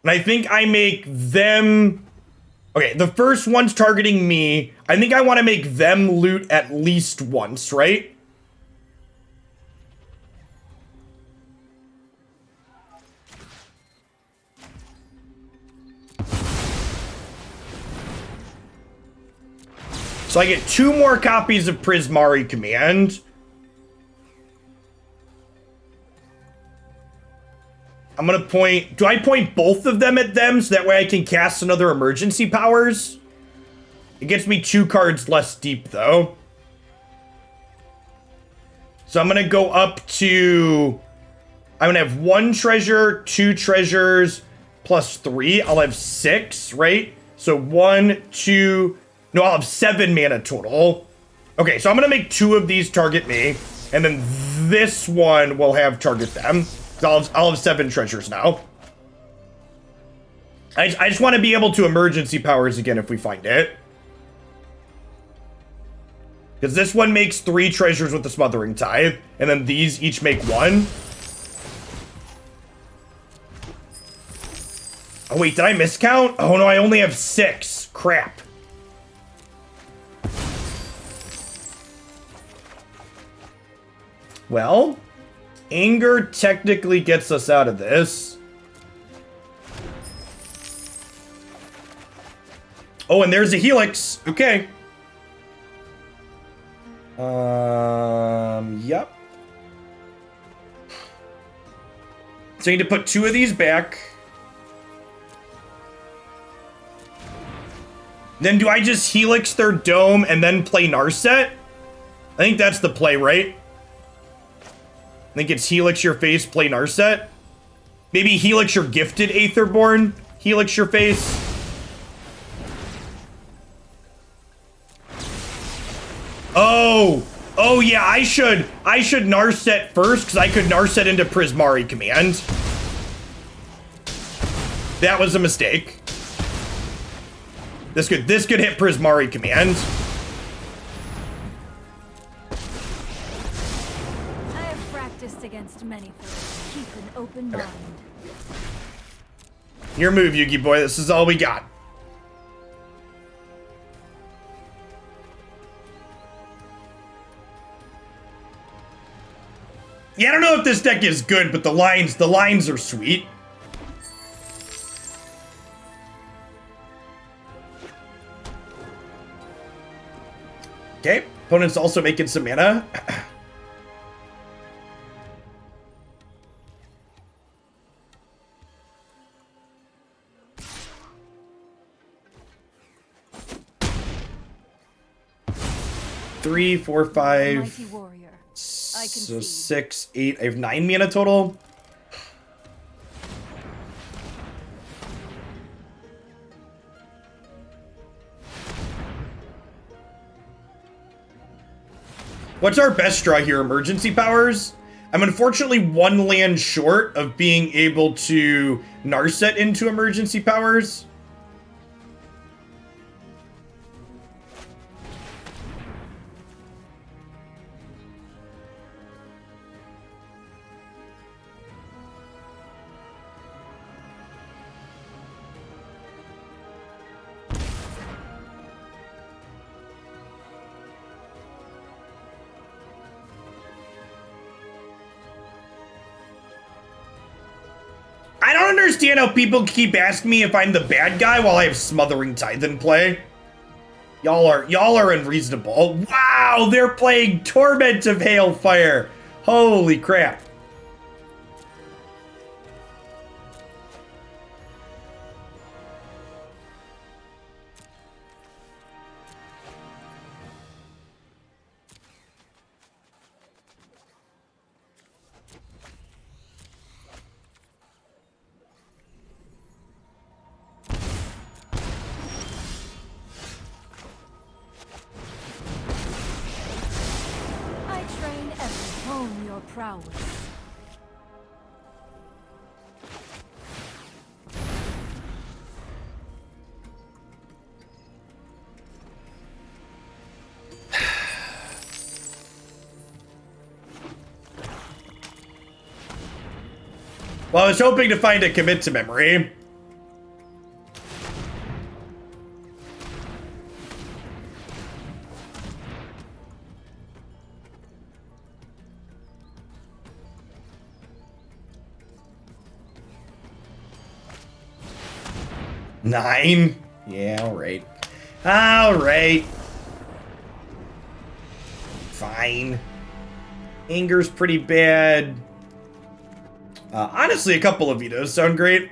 And I think I make them... okay, the first one's targeting me. I think I want to make them loot at least once, right? So I get 2 more copies of Prismari Command. I'm gonna point... do I point both of them at them so that way I can cast another emergency powers? It gets me 2 cards less deep though. So I'm gonna go up to... I'm gonna have 1 treasure, 2 treasures, plus 3. I'll have 6, right? So 1, 2... no, I'll have 7 mana total. Okay, so I'm gonna make 2 of these target me, and then this one will have target them. So I'll have 7 treasures now. I just want to be able to emergency powers again if we find it. Because this one makes 3 treasures with the Smothering Tithe, and then these each make 1. Oh wait, did I miscount? Oh no, I only have 6. Crap. Well, anger technically gets us out of this. Oh, and there's a Helix. Okay. Yep. So I need to put 2 of these back. Then do I just Helix their dome and then play Narset? I think that's the play, right? I think it's Helix your face, play Narset. Maybe Helix your gifted Aetherborn. Helix your face. Oh! Oh yeah, I should Narset first, because I could Narset into Prismari Command. That was a mistake. This could hit Prismari Command. Against many foes. Keep an open mind. Your move, Yugi boy. This is all we got. Yeah, I don't know if this deck is good, but the lines are sweet. Okay, opponent's also making some mana. Three, 4, 5, so 6, 8. I have 9 mana total. What's our best draw here? Emergency powers? I'm unfortunately one land short of being able to Narset into emergency powers. I don't understand how people keep asking me if I'm the bad guy while I have Smothering Tithe in play. Y'all are unreasonable. Wow, they're playing Torment of Hailfire. Holy crap. Prowess. Well, I was hoping to find a commit to memory. Nine? Yeah, alright. Alright. Fine. Anger's pretty bad. Honestly, a couple of vetoes sound great.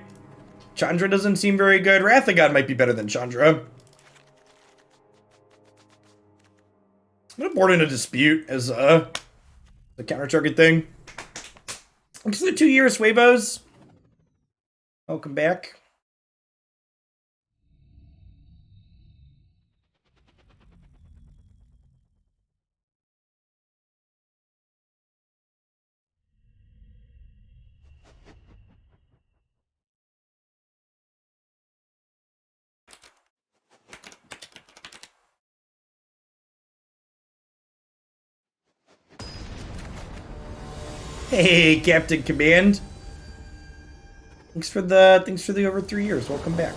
Chandra doesn't seem very good. Wrath of God might be better than Chandra. I'm gonna board in a dispute as the counter target thing. Thanks for the 2 years, Swavos. Welcome back. Hey, Captain Command. Thanks for the over 3 years. Welcome back.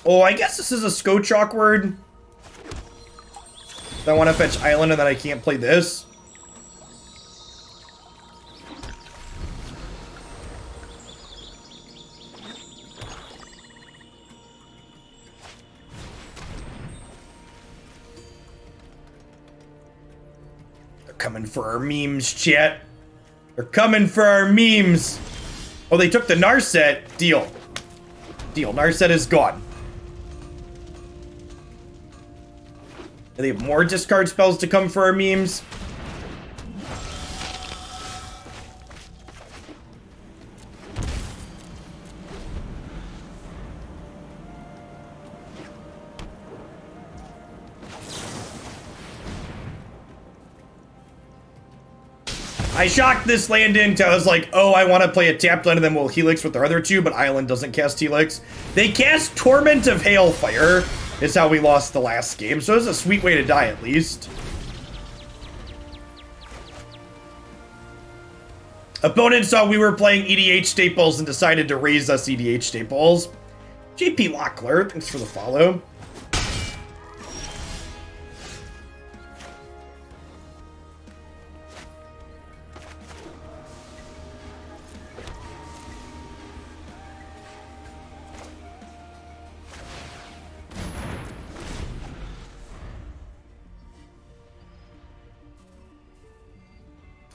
Oh, I guess this is a Scotch awkward. I want to fetch Island and then I can't play this. Coming for our memes, chat. They're coming for our memes. Oh, they took the Narset. Deal. Deal. Narset is gone. Do they have more discard spells to come for our memes? I shocked this land into, I was like, oh, I want to play a tapped land and then we'll Helix with their other two, but Island doesn't cast Helix. They cast Torment of Hailfire. Is how we lost the last game, so it's a sweet way to die at least. Opponent saw we were playing EDH staples and decided to raise us EDH staples. JP Lockler, thanks for the follow.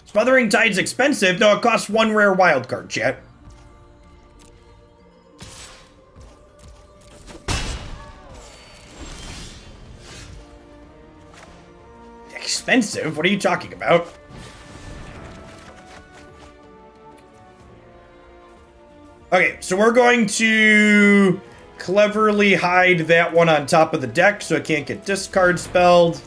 Smothering Tide's expensive. No, it costs one rare wildcard, chat. Expensive? What are you talking about? Okay, so we're going to cleverly hide that one on top of the deck so it can't get discard spelled.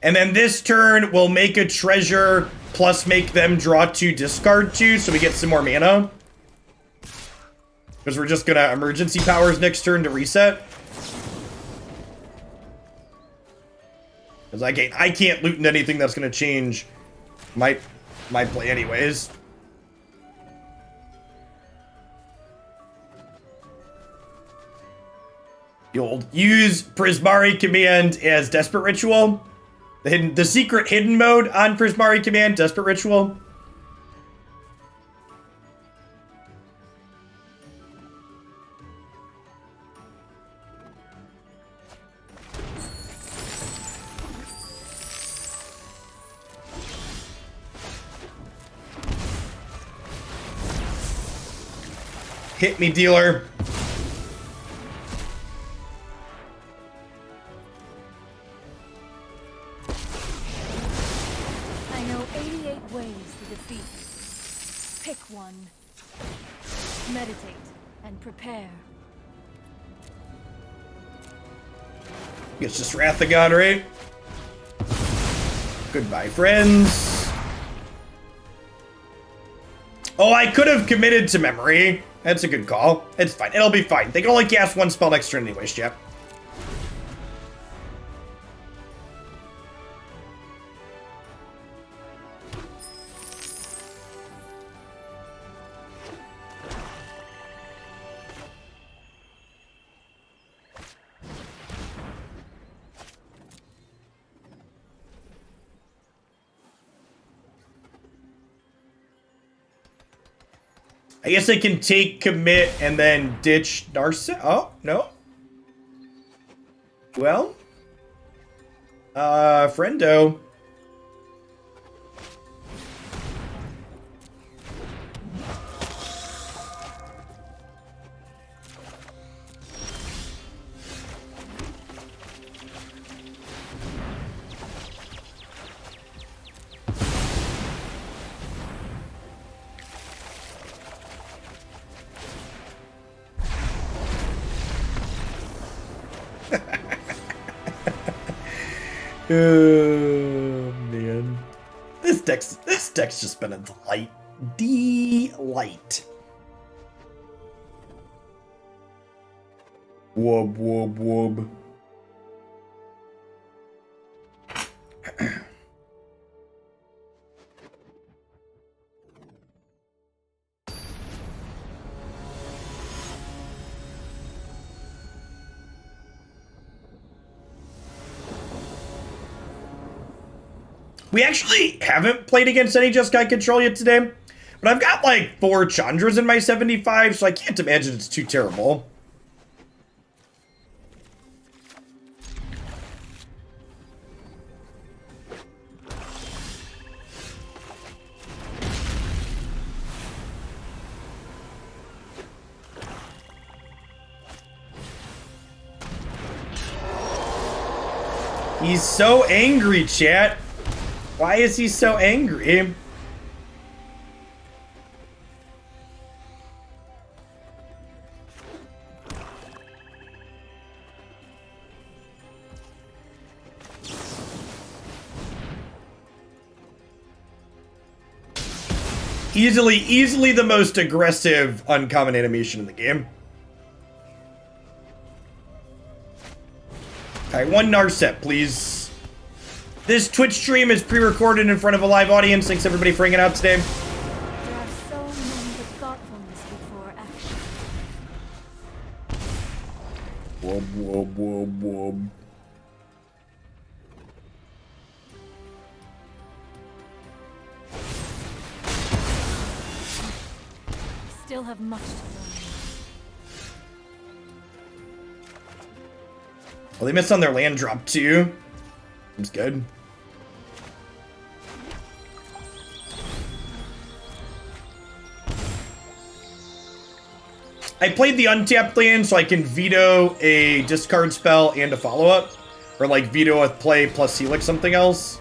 And then this turn, we'll make a treasure, plus make them draw 2, discard 2, so we get some more mana. Because we're just gonna emergency powers next turn to reset. Because I can't loot into anything that's gonna change my play anyways. You'll use Prismari Command as Desperate Ritual. The secret hidden mode on Prismari Command, Desperate Ritual. Hit me, dealer. I know 88 ways to defeat. Pick one. Meditate and prepare. It's just Wrath of God, right? Goodbye, friends. Oh, I could have committed to memory. That's a good call. It's fine. It'll be fine. They can only cast 1 spell next turn anyways, Jeff. I guess I can take commit and then ditch Narset. Oh, no. Well. Friendo. Oh man, this deck's just been a delight. Delight. Wub wub wub. We actually haven't played against any Jeskai control yet today, but I've got like 4 Chandras in my 75, so I can't imagine it's too terrible. He's so angry, chat. Why is he so angry? Easily the most aggressive uncommon animation in the game. Alright, 1 Narset, please. This Twitch stream is pre-recorded in front of a live audience. Thanks everybody for hanging out today. There are so many with thoughtfulness before action. Wub, wub, wub, wub. Still have much to learn. Well, they missed on their land drop too. Seems good. I played the untapped land so I can veto a discard spell and a follow-up. Or like veto a play plus Helix something else.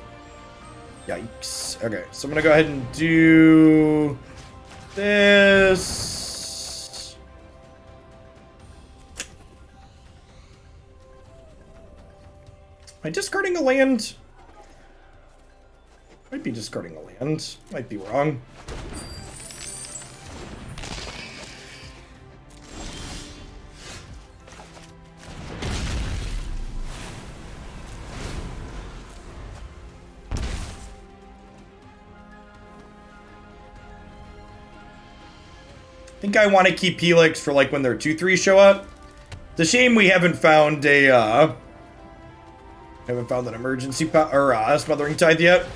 Yikes. Okay, so I'm gonna go ahead and do this. Am I discarding a land? Might be discarding a land. Might be wrong. I think I want to keep Helix for like when their 2/3 show up. It's a shame we haven't found an emergency or Smothering Tithe yet.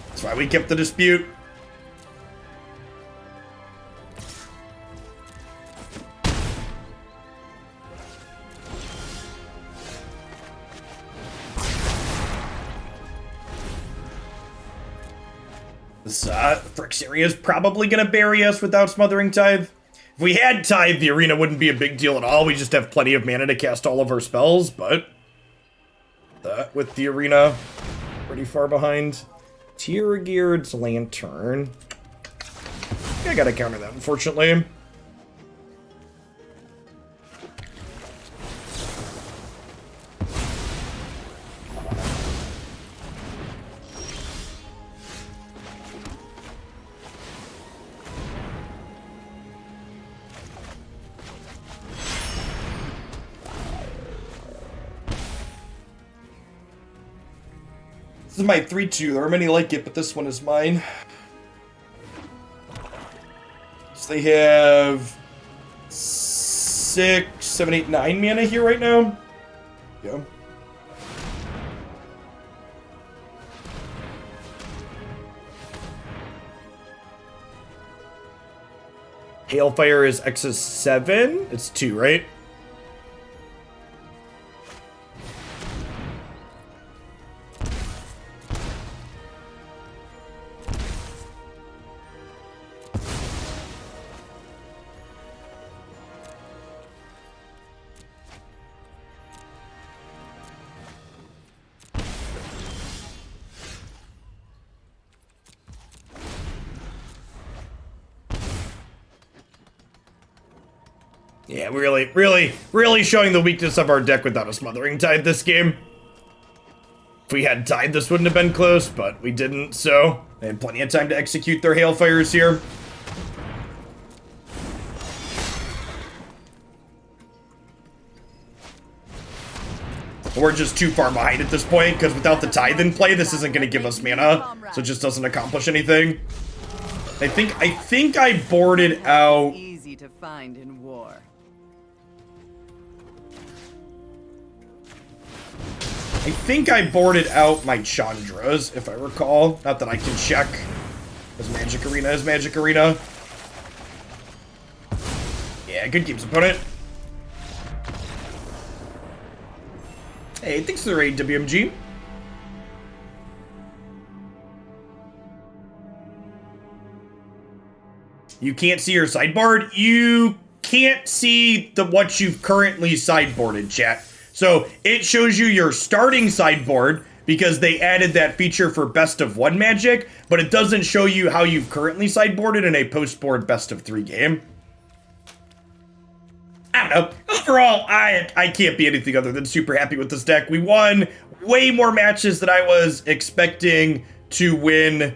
That's why we kept the dispute. This Phyrexiria is probably going to bury us without Smothering Tithe. If we had Tithe, the arena wouldn't be a big deal at all. We just have plenty of mana to cast all of our spells, but with the arena pretty far behind. Tirageard's Lantern. I gotta counter that, unfortunately. This is my 3/2. There are many like it, but this one is mine. So they have 6, 7, 8, 9 mana here right now. Yeah. Hailfire is X's 7. It's 2, right? Yeah, really showing the weakness of our deck without a Smothering Tithe this game. If we had Tithe, this wouldn't have been close, but we didn't, so they had plenty of time to execute their Hailfires here. We're just too far behind at this point, because without the Tithe in play, this isn't going to give us mana, so it just doesn't accomplish anything. I think I boarded out... Easy to find in war. I think I boarded out my Chandras, if I recall. Not that I can check. As Magic Arena is Magic Arena. Yeah, good games, opponent. Hey, thanks for the raid, WMG. You can't see your sideboard? You can't see what you've currently sideboarded, chat. So it shows you your starting sideboard because they added that feature for best of 1 Magic, but it doesn't show you how you've currently sideboarded in a post-board best of 3 game. I don't know. Overall, I can't be anything other than super happy with this deck. We won way more matches than I was expecting to win.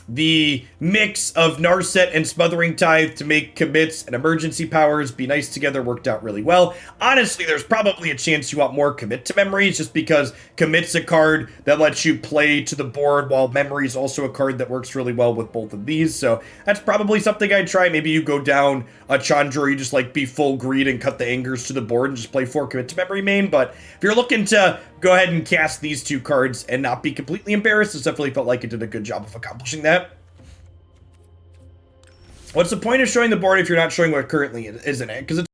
The mix of Narset and Smothering Tithe to make commits and emergency powers be nice together worked out really well. Honestly, there's probably a chance you want more commit to memories just because commit's a card that lets you play to the board while memory is also a card that works really well with both of these. So that's probably something I'd try. Maybe you go down a Chandra or you just like be full greed and cut the angers to the board and just play 4 commit to memory main. But if you're looking to go ahead and cast these 2 cards and not be completely embarrassed, this definitely felt like it did a good job of accomplishing that. What's the point of showing the board if you're not showing what currently is in it? Because it's